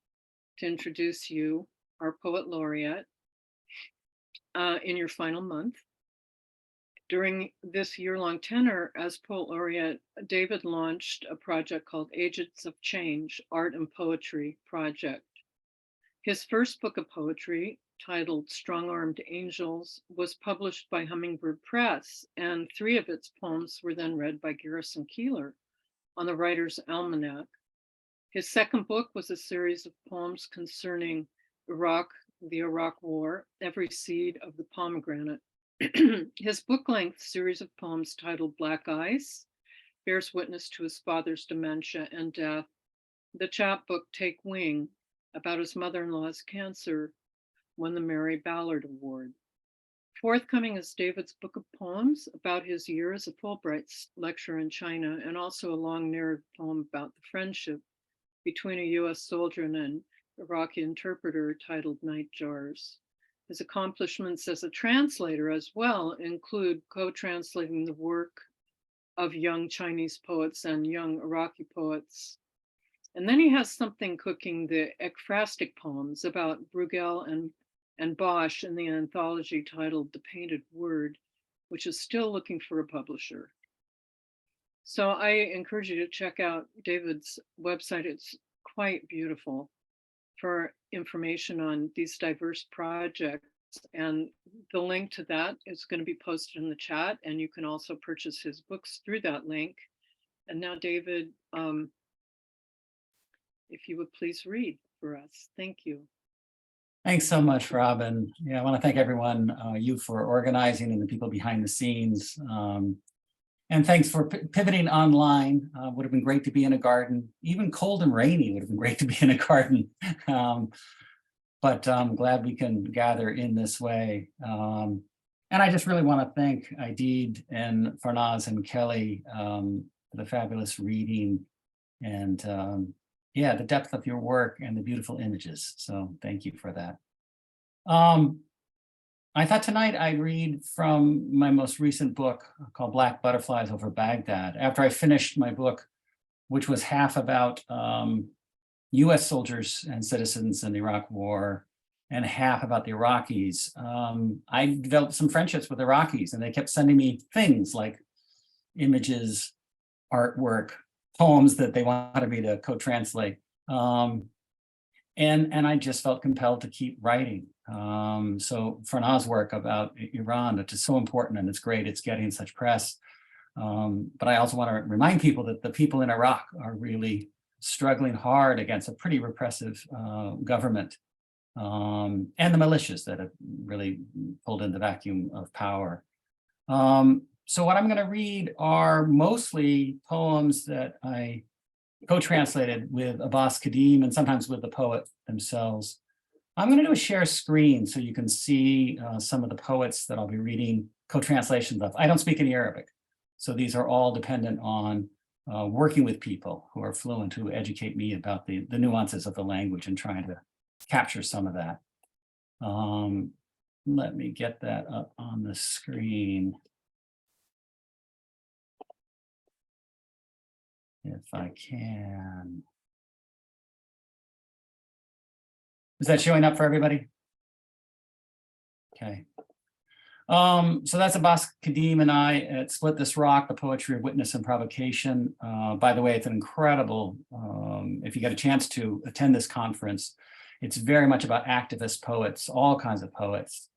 to introduce you, our poet laureate, in your final month. During this year-long tenure as poet laureate, David launched a project called Agents of Change, Art and Poetry Project. His first book of poetry, titled Strong-Armed Angels, was published by Hummingbird Press, and 3 of its poems were then read by Garrison Keillor on the Writer's Almanac. His second book was a series of poems concerning Iraq, the Iraq War, Every Seed of the Pomegranate. His book-length series of poems titled Black Ice bears witness to his father's dementia and death. The chapbook Take Wing, about his mother-in-law's cancer, won the Mary Ballard Award. Forthcoming is David's book of poems about his year as a Fulbright lecturer in China, and also a long narrative poem about the friendship between a US soldier and an Iraqi interpreter titled Night Jars. His accomplishments as a translator as well include co-translating the work of young Chinese poets and young Iraqi poets. And then he has something cooking, the ekphrastic poems about Bruegel and Bosch in the anthology titled The Painted Word, which is still looking for a publisher. So I encourage you to check out David's website. It's quite beautiful for information on these diverse projects. And the link to that is going to be posted in the chat, and you can also purchase his books through that link. And now, David, if you would please read for us. Thank you. Thanks so much, Robin. Yeah, I want to thank everyone, you for organizing and the people behind the scenes. And thanks for pivoting online. Would have been great to be in a garden. Even cold and rainy would have been great to be in a garden. But I'm glad we can gather in this way. And I just really want to thank Aideed and Farnaz and Kelly for the fabulous reading and yeah, the depth of your work and the beautiful images. So thank you for that. I thought tonight I'd read from my most recent book called Black Butterflies Over Baghdad. After I finished my book, which was half about US soldiers and citizens in the Iraq War and half about the Iraqis, I developed some friendships with Iraqis, and they kept sending me things like images, artwork, poems that they wanted me to co-translate. And I just felt compelled to keep writing. So Farnaz's work about Iran, which is so important and it's great, it's getting such press. But I also want to remind people that the people in Iraq are really struggling hard against a pretty repressive government, and the militias that have really pulled in the vacuum of power. So what I'm going to read are mostly poems that I co-translated with Abbas Kadim and sometimes with the poet themselves. I'm going to do a share screen so you can see some of the poets that I'll be reading co-translations of. I don't speak any Arabic, so these are all dependent on working with people who are fluent, who educate me about the nuances of the language and trying to capture some of that. Let me get that up on the screen, if I can. Is that showing up for everybody? Okay. So that's Abbas Kadim and I at Split This Rock, the Poetry of Witness and Provocation. By the way, it's an incredible, if you get a chance to attend this conference, it's very much about activist poets, all kinds of poets.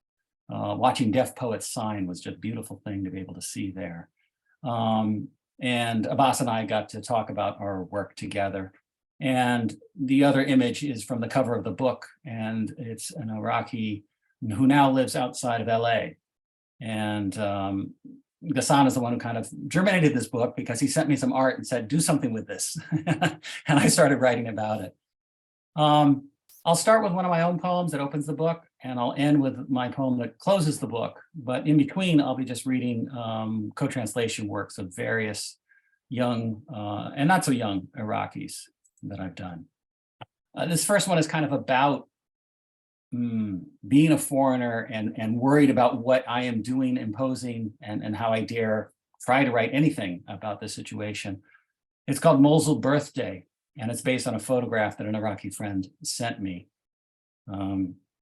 Watching deaf poets sign was just a beautiful thing to be able to see there. And Abbas and I got to talk about our work together. And the other image is from the cover of the book, and it's an Iraqi who now lives outside of LA. And Ghassan is the one who kind of germinated this book because he sent me some art and said, do something with this. And I started writing about it. I'll start with one of my own poems that opens the book, and I'll end with my poem that closes the book. But in between, I'll be just reading co-translation works of various young and not so young Iraqis that I've done. This first one is kind of about being a foreigner and worried about what I am doing, imposing, and how I dare try to write anything about this situation. It's called Mosul Birthday, and it's based on a photograph that an Iraqi friend sent me.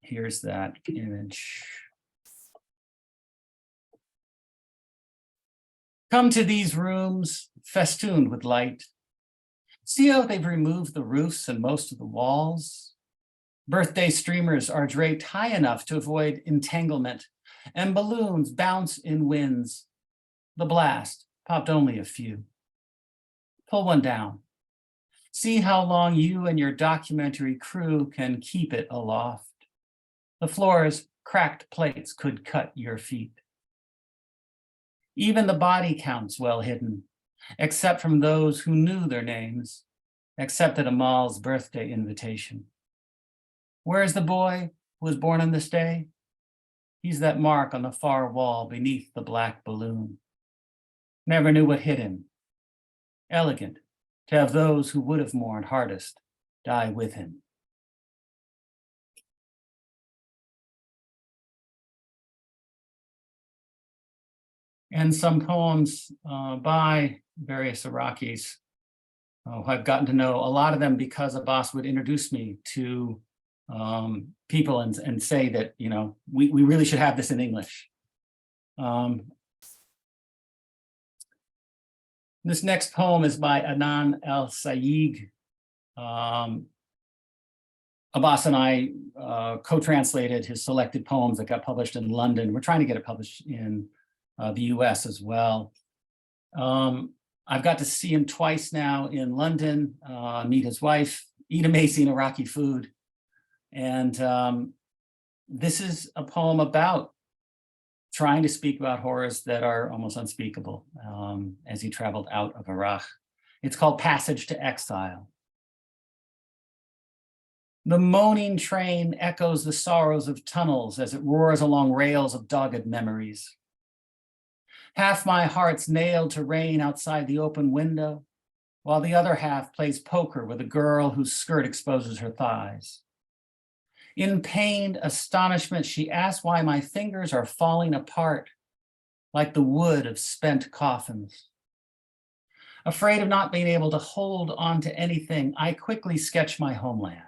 Here's that image. Come to these rooms festooned with light. See how they've removed the roofs and most of the walls. Birthday streamers are draped high enough to avoid entanglement, and balloons bounce in winds. The blast popped only a few. Pull one down. See how long you and your documentary crew can keep it aloft. The floor's cracked plates could cut your feet. Even the body count's well hidden, except from those who knew their names, accepted Amal's birthday invitation. Where is the boy who was born on this day? He's that mark on the far wall beneath the black balloon. Never knew what hit him. Elegant to have those who would have mourned hardest die with him. And some poems by various Iraqis who I've gotten to know, a lot of them because Abbas would introduce me to people and say that, you know, we really should have this in English. This next poem is by Adnan El-Sayegh. Abbas and I co-translated his selected poems that got published in London. We're trying to get it published in the US as well. I've got to see him twice now in London, meet his wife, eat amazing Iraqi food. And this is a poem about trying to speak about horrors that are almost unspeakable as he traveled out of Iraq. It's called Passage to Exile. The moaning train echoes the sorrows of tunnels as it roars along rails of dogged memories. Half my heart's nailed to rain outside the open window, while the other half plays poker with a girl whose skirt exposes her thighs. In pained astonishment, she asks why my fingers are falling apart like the wood of spent coffins. Afraid of not being able to hold on to anything, I quickly sketch my homeland.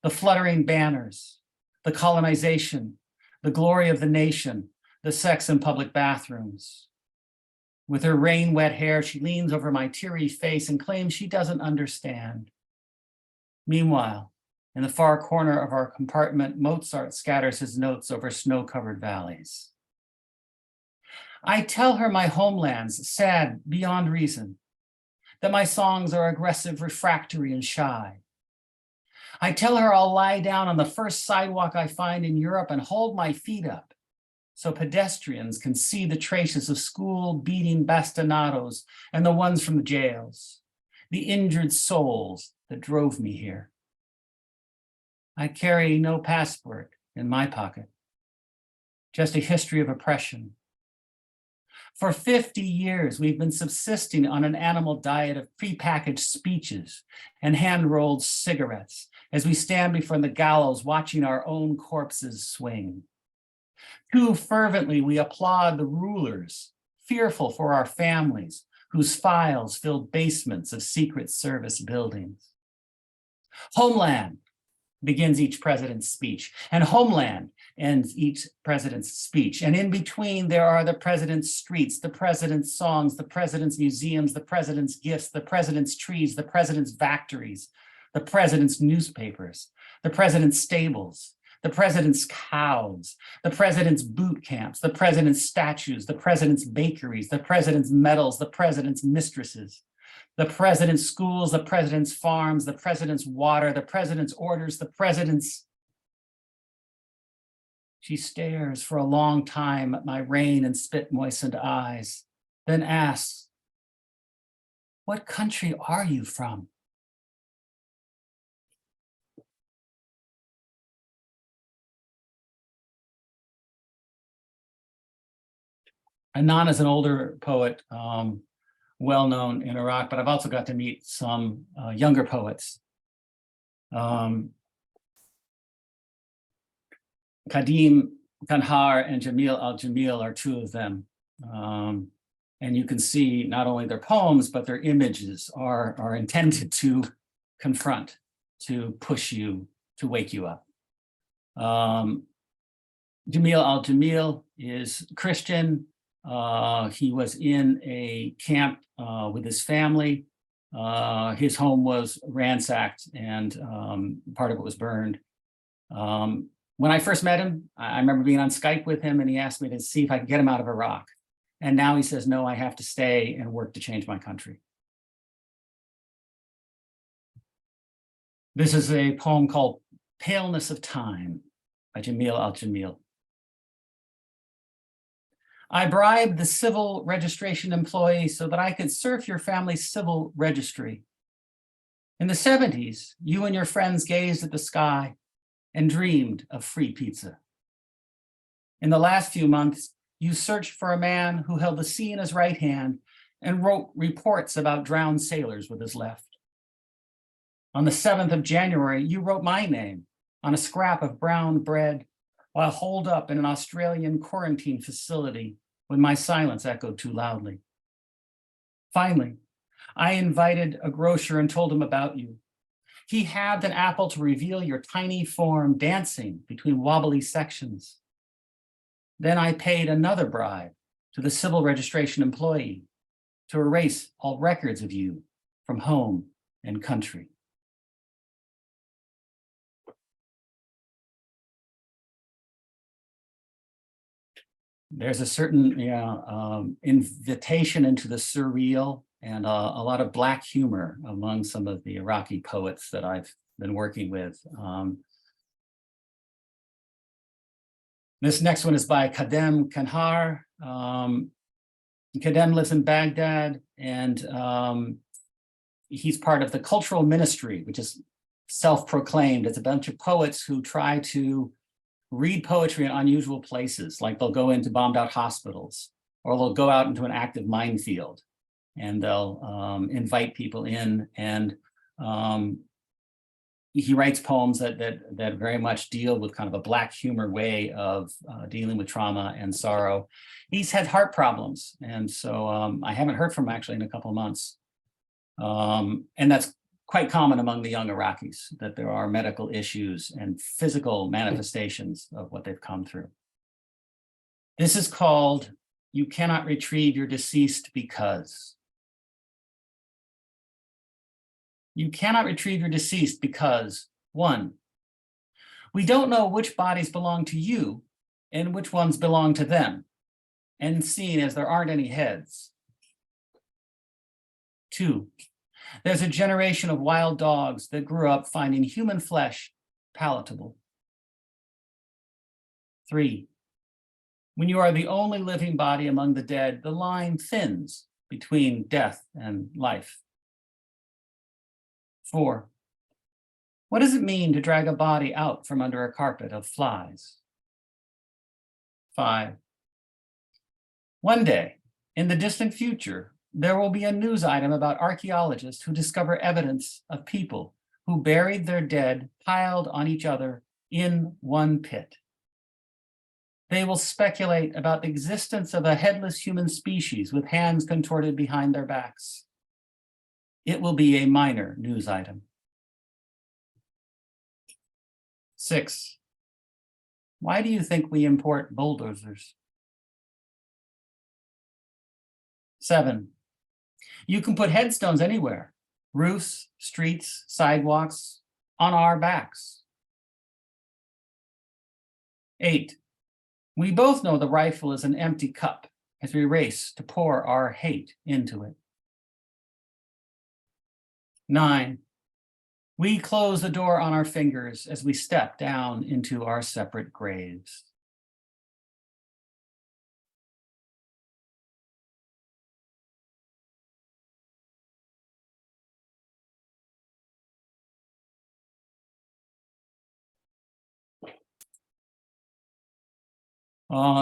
The fluttering banners, the colonization, the glory of the nation, the sex in public bathrooms. With her rain-wet hair, she leans over my teary face and claims she doesn't understand. Meanwhile, in the far corner of our compartment, Mozart scatters his notes over snow-covered valleys. I tell her my homeland's sad beyond reason, that my songs are aggressive, refractory, and shy. I tell her I'll lie down on the first sidewalk I find in Europe and hold my feet up so pedestrians can see the traces of school-beating bastinados and the ones from the jails, the injured souls that drove me here. I carry no passport in my pocket, just a history of oppression. For 50 years, we've been subsisting on an animal diet of prepackaged speeches and hand-rolled cigarettes as we stand before the gallows watching our own corpses swing. Too fervently, we applaud the rulers, fearful for our families, whose files filled basements of Secret Service buildings. Homeland begins each president's speech, and homeland ends each president's speech. And in between, there are the president's streets, the president's songs, the president's museums, the president's gifts, the president's trees, the president's factories, the president's newspapers, the president's stables, the president's cows, the president's boot camps, the president's statues, the president's bakeries, the president's medals, the president's mistresses, the president's schools, the president's farms, the president's water, the president's orders, the president's... She stares for a long time at my rain and spit moistened eyes, then asks, "What country are you from?" Adnan is an older poet, well-known in Iraq, but I've also got to meet some younger poets. Kadim Kanhar and Jamil al-Jamil are two of them. And you can see not only their poems, but their images are intended to confront, to push you, to wake you up. Jamil al-Jamil is Christian. He was in a camp with his family. His home was ransacked and part of it was burned. When I first met him, I remember being on Skype with him and he asked me to see if I could get him out of Iraq. And now he says, no, I have to stay and work to change my country. This is a poem called Paleness of Time by Jamil al-Jamil. I bribed the civil registration employee so that I could surf your family's civil registry. In the 70s, you and your friends gazed at the sky and dreamed of free pizza. In the last few months, you searched for a man who held the sea in his right hand and wrote reports about drowned sailors with his left. On the 7th of January, you wrote my name on a scrap of brown bread while holed up in an Australian quarantine facility when my silence echoed too loudly. Finally, I invited a grocer and told him about you. He halved an apple to reveal your tiny form dancing between wobbly sections. Then I paid another bribe to the civil registration employee to erase all records of you from home and country. There's a certain invitation into the surreal and a lot of Black humor among some of the Iraqi poets that I've been working with. This next one is by Kadim Kanhar. Kadim lives in Baghdad and he's part of the Cultural Ministry, which is self-proclaimed. It's a bunch of poets who try to read poetry in unusual places, like they'll go into bombed out hospitals, or they'll go out into an active minefield and they'll invite people in and he writes poems that very much deal with kind of a Black humor way of dealing with trauma and sorrow. He's had heart problems, and so I haven't heard from him actually in a couple of months. And that's quite common among the young Iraqis, that there are medical issues and physical manifestations of what they've come through. This is called "You Cannot Retrieve Your Deceased Because." You cannot retrieve your deceased because, 1, we don't know which bodies belong to you and which ones belong to them, and seeing as there aren't any heads. 2, there's a generation of wild dogs that grew up finding human flesh palatable. 3, when you are the only living body among the dead, the line thins between death and life. 4, what does it mean to drag a body out from under a carpet of flies? 5, one day, in the distant future, there will be a news item about archaeologists who discover evidence of people who buried their dead piled on each other in one pit. They will speculate about the existence of a headless human species with hands contorted behind their backs. It will be a minor news item. 6, why do you think we import bulldozers? 7, you can put headstones anywhere, roofs, streets, sidewalks, on our backs. 8, we both know the rifle is an empty cup as we race to pour our hate into it. 9, we close the door on our fingers as we step down into our separate graves.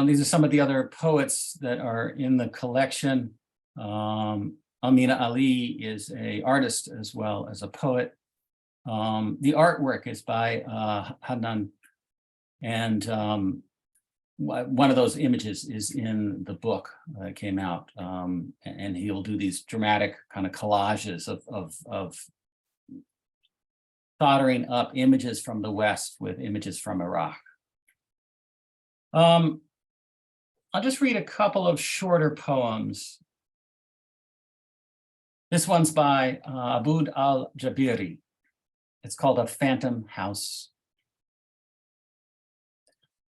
These are some of the other poets that are in the collection. Amina Ali is an artist as well as a poet. The artwork is by Hanan, and one of those images is in the book that came out, and he'll do these dramatic kind of collages of soldering up images from the West with images from Iraq. I'll just read a couple of shorter poems. This one's by Aboud al-Jabiri. It's called A Phantom House.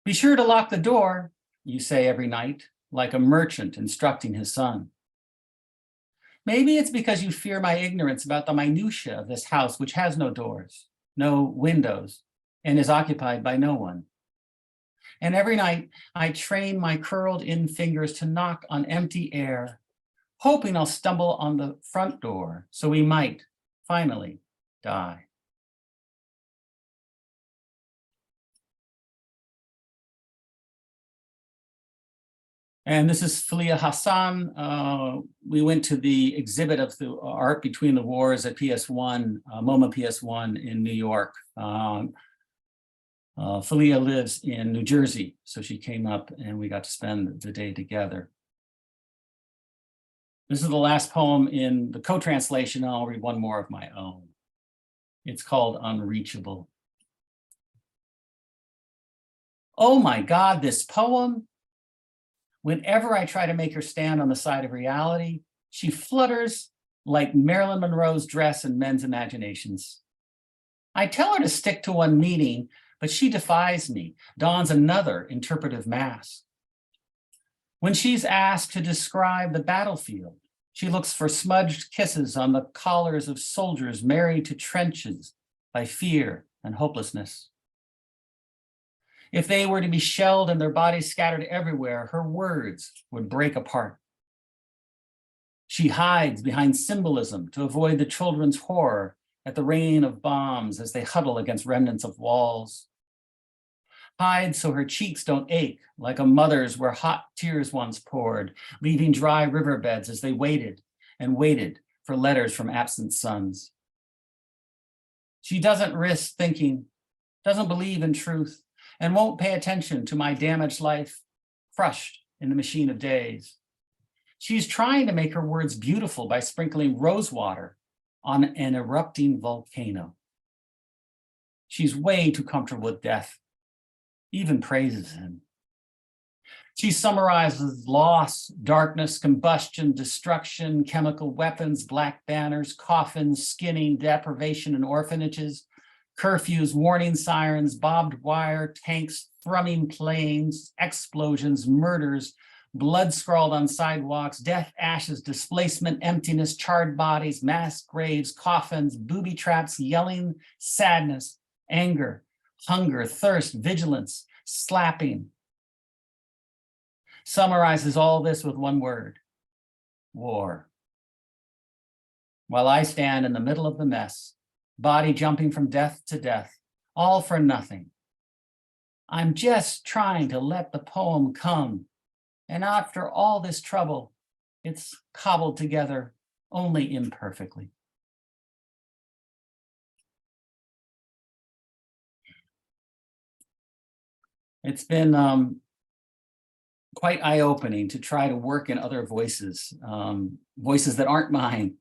Be sure to lock the door, you say every night, like a merchant instructing his son. Maybe it's because you fear my ignorance about the minutiae of this house, which has no doors, no windows, and is occupied by no one. And every night I train my curled in fingers to knock on empty air, hoping I'll stumble on the front door so we might finally die. And this is Falia Hassan. We went to the exhibit of the art between the wars at PS1, MoMA PS1 in New York. Falia lives in New Jersey, so she came up and we got to spend the day together. This is the last poem in the co-translation. I'll read one more of my own. It's called Unreachable. Oh my God, this poem. Whenever I try to make her stand on the side of reality, she flutters like Marilyn Monroe's dress in men's imaginations. I tell her to stick to one meaning, but she defies me, dons another interpretive mask. When she's asked to describe the battlefield, she looks for smudged kisses on the collars of soldiers married to trenches by fear and hopelessness. If they were to be shelled and their bodies scattered everywhere, her words would break apart. She hides behind symbolism to avoid the children's horror at the rain of bombs as they huddle against remnants of walls. Hides so her cheeks don't ache like a mother's where hot tears once poured, leaving dry riverbeds as they waited and waited for letters from absent sons. She doesn't risk thinking, doesn't believe in truth, and won't pay attention to my damaged life, crushed in the machine of days. She's trying to make her words beautiful by sprinkling rose water on an erupting volcano. She's way too comfortable with death, even praises him. She summarizes loss, darkness, combustion, destruction, chemical weapons, black banners, coffins, skinning, deprivation in orphanages, curfews, warning sirens, barbed wire, tanks, thrumming planes, explosions, murders, blood scrawled on sidewalks, death, ashes, displacement, emptiness, charred bodies, mass graves, coffins, booby traps, yelling, sadness, anger, hunger, thirst, vigilance, slapping. Summarizes all this with one word: war. While I stand in the middle of the mess, body jumping from death to death, all for nothing. I'm just trying to let the poem come. And after all this trouble, it's cobbled together only imperfectly. It's been quite eye-opening to try to work in other voices, voices that aren't mine.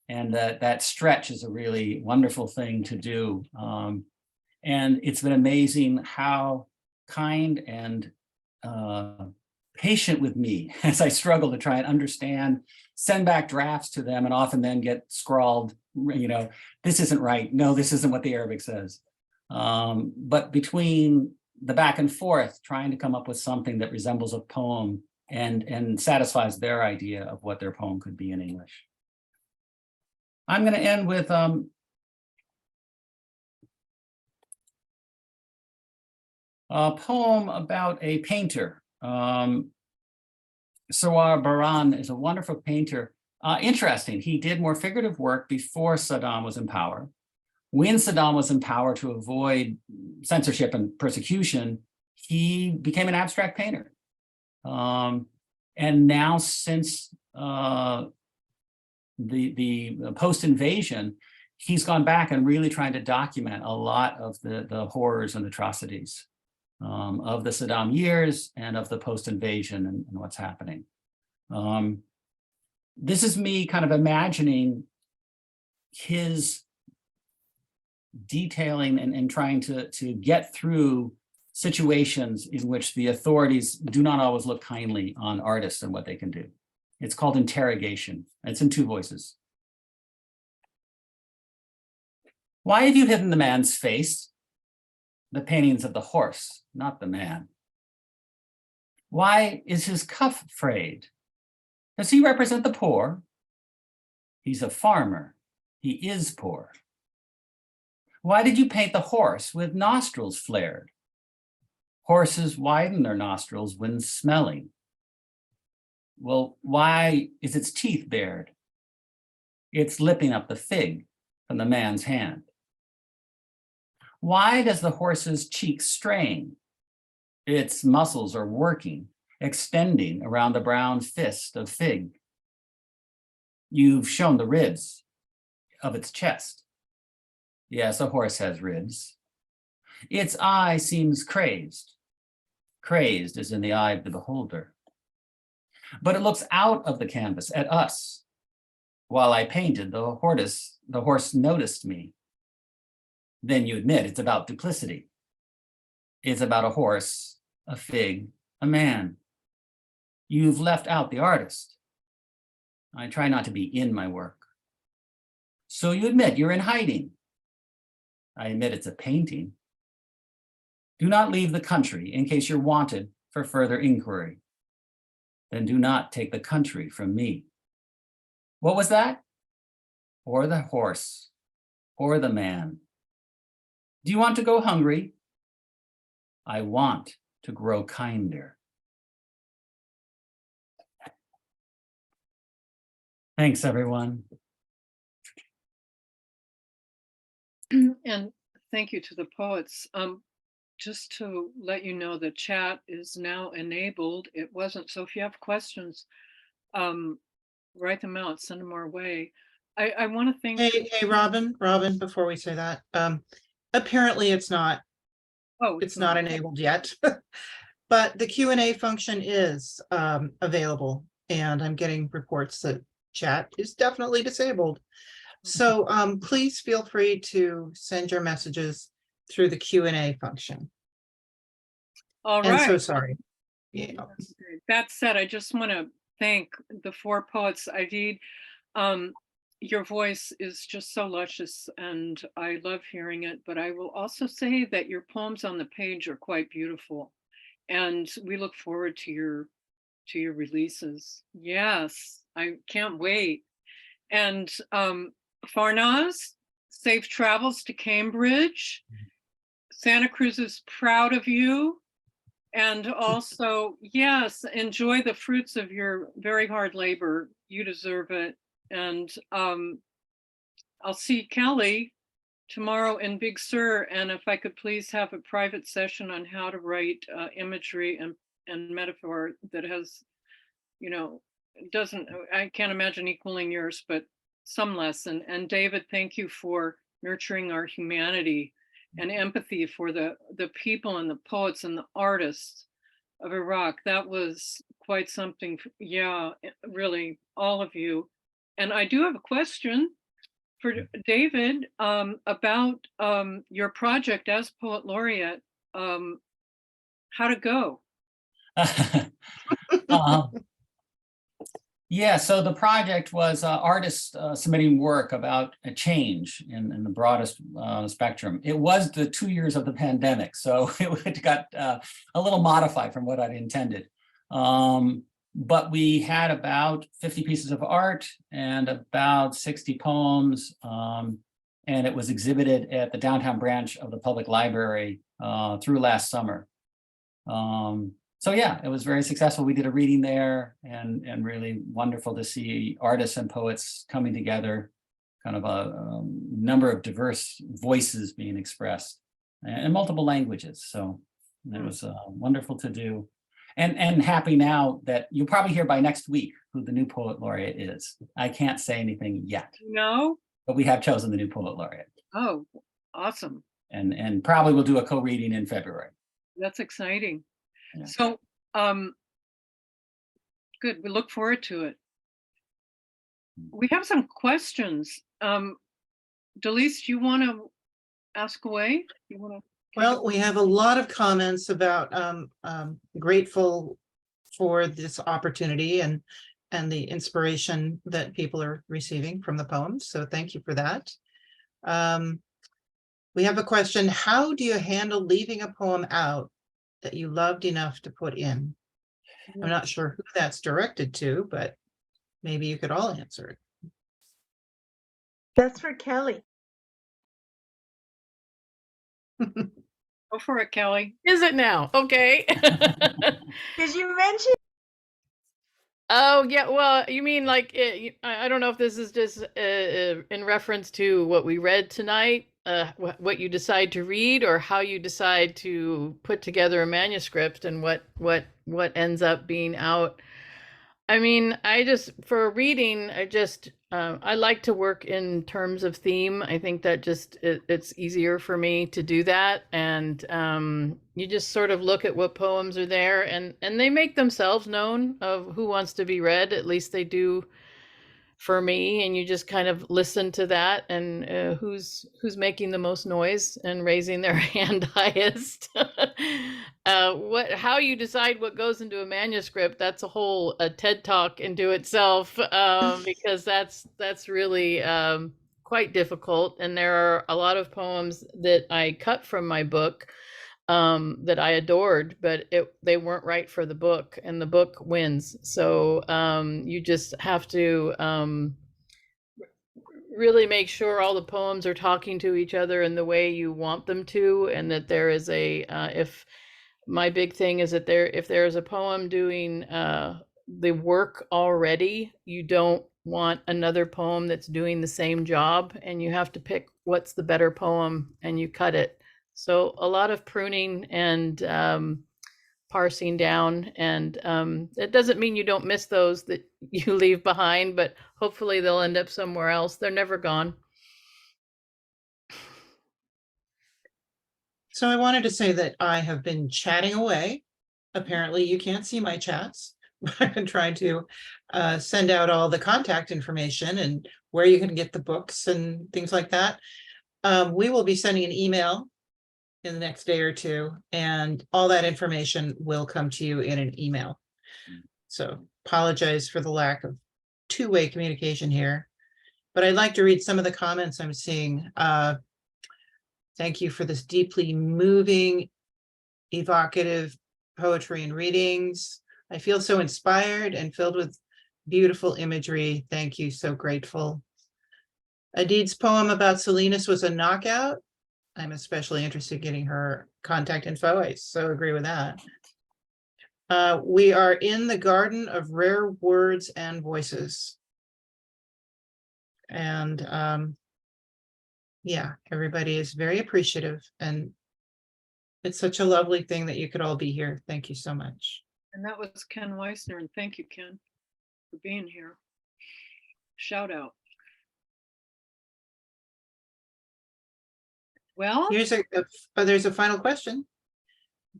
And that stretch is a really wonderful thing to do. And it's been amazing how kind and patient with me as I struggle to try and understand, send back drafts to them, and often then get scrawled, this isn't right. No, this isn't what the Arabic says. But between the back and forth, trying to come up with something that resembles a poem and satisfies their idea of what their poem could be in English. I'm going to end with a poem about a painter. Sawar Baran is a wonderful painter. Interesting, he did more figurative work before Saddam was in power. When Saddam was in power, to avoid censorship and persecution, he became an abstract painter. And now, since the post-invasion, he's gone back and really trying to document a lot of the horrors and atrocities of the Saddam years and of the post-invasion and what's happening. This is me kind of imagining his detailing and trying to get through situations in which the authorities do not always look kindly on artists and what they can do. It's called Interrogation. It's in two voices. Why have you hidden the man's face? The paintings of the horse, not the man. Why is his cuff frayed? Does he represent the poor? He's a farmer. He is poor. Why did you paint the horse with nostrils flared? Horses widen their nostrils when smelling. Well, why is its teeth bared? It's lipping up the fig from the man's hand. Why does the horse's cheek strain? Its muscles are working, extending around the brown fist of fig. You've shown the ribs of its chest. Yes, a horse has ribs. Its eye seems crazed. Crazed is in the eye of the beholder. But it looks out of the canvas at us. While I painted, the horse noticed me. Then you admit it's about duplicity. It's about a horse, a fig, a man. You've left out the artist. I try not to be in my work. So you admit you're in hiding. I admit it's a painting. Do not leave the country in case you're wanted for further inquiry. Then do not take the country from me. What was that? Or the horse, or the man. Do you want to go hungry? I want to grow kinder. Thanks, everyone. And thank you to the poets. Just to let you know, the chat is now enabled. It wasn't, so if you have questions, write them out, send them our way. I want to thank. Hey, Robin, before we say that, apparently it's not enabled yet. But the Q&A function is available, and I'm getting reports that chat is definitely disabled. So please feel free to send your messages through the Q&A function. All And so right. sorry. Yeah. That said, I just want to thank the four poets. Aideed, your voice is just so luscious and I love hearing it, but I will also say that your poems on the page are quite beautiful and we look forward to your releases. Yes, I can't wait. And Farnaz, safe travels to Cambridge. Santa Cruz is proud of you. And also, yes, enjoy the fruits of your very hard labor. You deserve it. And I'll see Kelly tomorrow in Big Sur. And if I could please have a private session on how to write imagery and metaphor that has, you know, I can't imagine equaling yours, but some lesson. And David, thank you for nurturing our humanity and empathy for the people and the poets and the artists of Iraq. That was quite something. Yeah, really, all of you. And I do have a question for David about your project as poet laureate. How'd it go? Yeah, so the project was artists submitting work about a change in the broadest spectrum. It was the 2 years of the pandemic, so it got a little modified from what I'd intended. But we had about 50 pieces of art and about 60 poems, and it was exhibited at the downtown branch of the public library through last summer. So yeah, it was very successful. We did a reading there and really wonderful to see artists and poets coming together, kind of a number of diverse voices being expressed in multiple languages. So it was wonderful to do. And happy now that you'll probably hear by next week who the new poet laureate is. I can't say anything yet. No? But we have chosen the new poet laureate. Oh, awesome. And probably we'll do a co-reading in February. That's exciting. Yeah. So, good. We look forward to it. We have some questions. Delise, do you want to ask away? You want to? Well, we have a lot of comments about grateful for this opportunity and the inspiration that people are receiving from the poems. So thank you for that. We have a question. How do you handle leaving a poem out that you loved enough to put in? I'm not sure who that's directed to, but maybe you could all answer it. That's for Kelly. Go for it, Kelly. Is it now? Okay. Did you mention? Oh, yeah. Well, you mean like, I don't know if this is just in reference to what we read tonight, what you decide to read, or how you decide to put together a manuscript and what ends up being out. I mean, for reading, I like to work in terms of theme. I think that it's easier for me to do that. And you just sort of look at what poems are there and they make themselves known of who wants to be read. At least they do for me. And you just kind of listen to that and who's making the most noise and raising their hand highest. How you decide what goes into a manuscript, that's a TED talk into itself, because that's really quite difficult. And there are a lot of poems that I cut from my book that I adored, but they weren't right for the book, and the book wins. So you just have to really make sure all the poems are talking to each other in the way you want them to, and that there is if my big thing is that if there is a poem doing the work already, you don't want another poem that's doing the same job, and you have to pick what's the better poem and you cut it. So a lot of pruning and parsing down. And it doesn't mean you don't miss those that you leave behind, but hopefully they'll end up somewhere else. They're never gone. So I wanted to say that I have been chatting away. Apparently you can't see my chats. I've been trying to send out all the contact information and where you can get the books and things like that. We will be sending an email in the next day or two, and all that information will come to you in an email. So apologize for the lack of two-way communication here, but I'd like to read some of the comments I'm seeing. Thank you for this deeply moving, evocative poetry and readings. I feel so inspired and filled with beautiful imagery. Thank you, so grateful. Aideed's poem about Salinas was a knockout. I'm especially interested in getting her contact info. I so agree with that. We are in the garden of rare words and voices. And yeah, everybody is very appreciative, and it's such a lovely thing that you could all be here. Thank you so much. And that was Ken Weisner, and thank you, Ken, for being here. Shout out. Well, Here's there's a final question.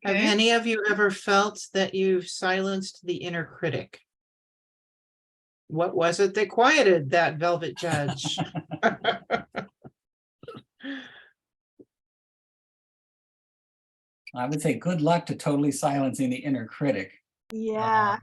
Have okay. any of you ever felt that you've silenced the inner critic? What was it that quieted that velvet judge? I would say good luck to totally silencing the inner critic. Yeah.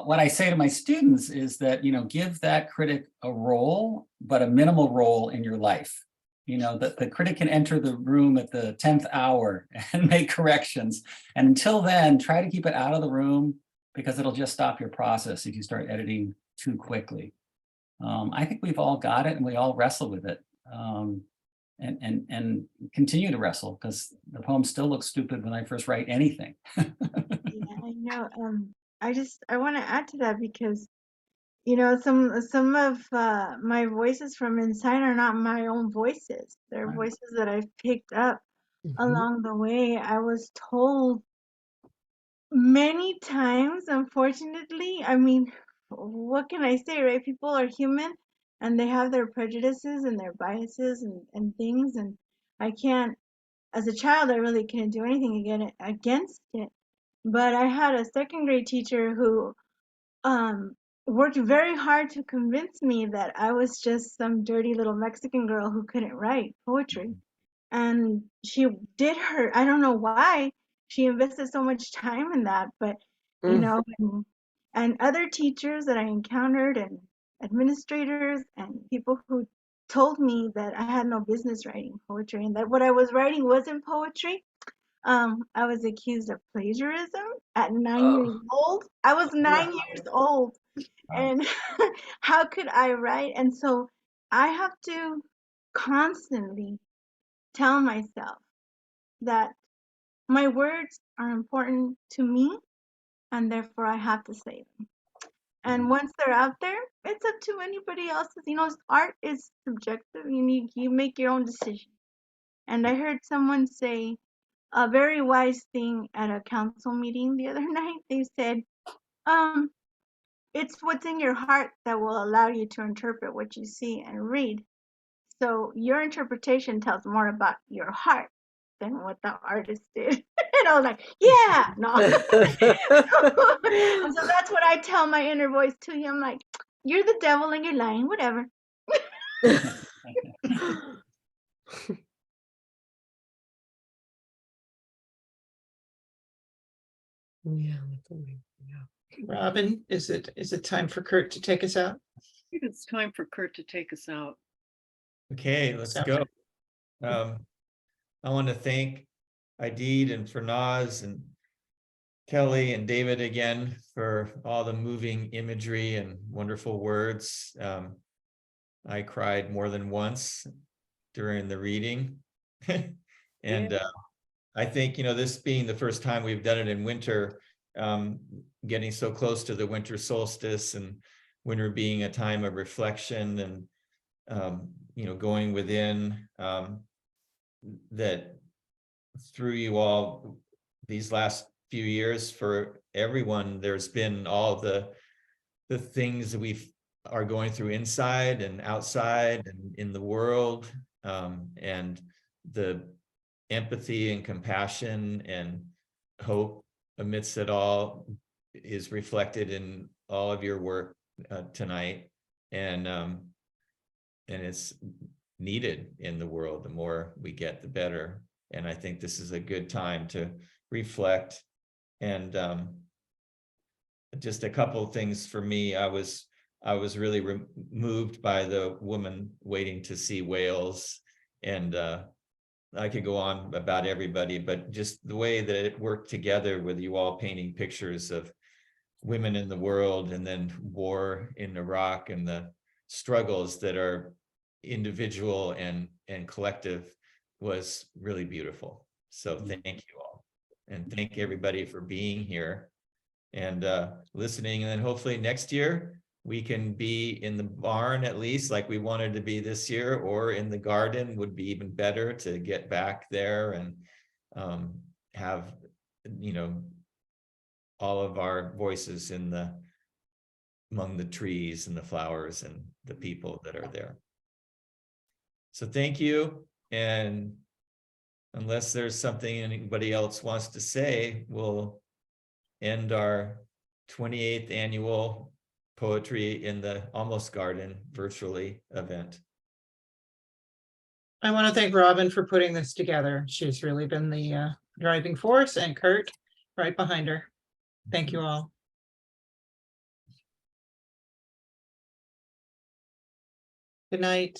What I say to my students is that, give that critic a role, but a minimal role in your life. That the critic can enter the room at the 10th hour and make corrections. And until then, try to keep it out of the room, because it'll just stop your process if you start editing too quickly. I think we've all got it, and we all wrestle with it. And continue to wrestle, because the poem still looks stupid when I first write anything. Yeah, I know. I want to add to that, because some of my voices from inside are not my own voices. They're Right. voices that I've picked up along the way. I was told many times, unfortunately. I mean, what can I say, right? People are human, and they have their prejudices and their biases and things, and I can't, as a child, I really couldn't do anything against it. But I had a second grade teacher who worked very hard to convince me that I was just some dirty little Mexican girl who couldn't write poetry. And she did I don't know why she invested so much time in that, but and other teachers that I encountered, and administrators, and people who told me that I had no business writing poetry, and that what I was writing wasn't poetry. I was accused of plagiarism at 9 years old. I was 9 years old, and how could I write? And so I have to constantly tell myself that my words are important to me, and therefore I have to say them. And once they're out there, it's up to anybody else's. Art is subjective. You make your own decision. And I heard someone say a very wise thing at a council meeting the other night. They said, it's what's in your heart that will allow you to interpret what you see and read. So your interpretation tells more about your heart than what the artist did. And I was like, yeah, no. And so that's what I tell my inner voice to you. I'm like, you're the devil and you're lying, whatever. Yeah. Robin, is it time for Kurt to take us out? I think it's time for Kurt to take us out. Okay, let's go. I want to thank Aideed and Farnaz and Kelly and David again for all the moving imagery and wonderful words. I cried more than once during the reading. And I think, this being the first time we've done it in winter, getting so close to the winter solstice, and winter being a time of reflection, and going within, that through you all these last few years for everyone. There's been all the things that are going through inside and outside and in the world, and the empathy and compassion and hope amidst it all is reflected in all of your work tonight, and it's needed in the world. The more we get, the better. And I think this is a good time to reflect. And just a couple of things for me. I was really moved by the woman waiting to see whales, and I could go on about everybody, but just the way that it worked together with you all painting pictures of women in the world, and then war in Iraq, and the struggles that are individual and collective, was really beautiful. So thank you all, and thank everybody for being here and listening. And then hopefully next year we can be in the barn, at least like we wanted to be this year, or in the garden would be even better, to get back there and have, you know, all of our voices among the trees and the flowers and the people that are there. So thank you. And unless there's something anybody else wants to say, we'll end our 28th annual Poetry in the Almost Garden virtually event. I want to thank Robin for putting this together. She's really been the driving force, and Kurt right behind her. Thank you all. Good night.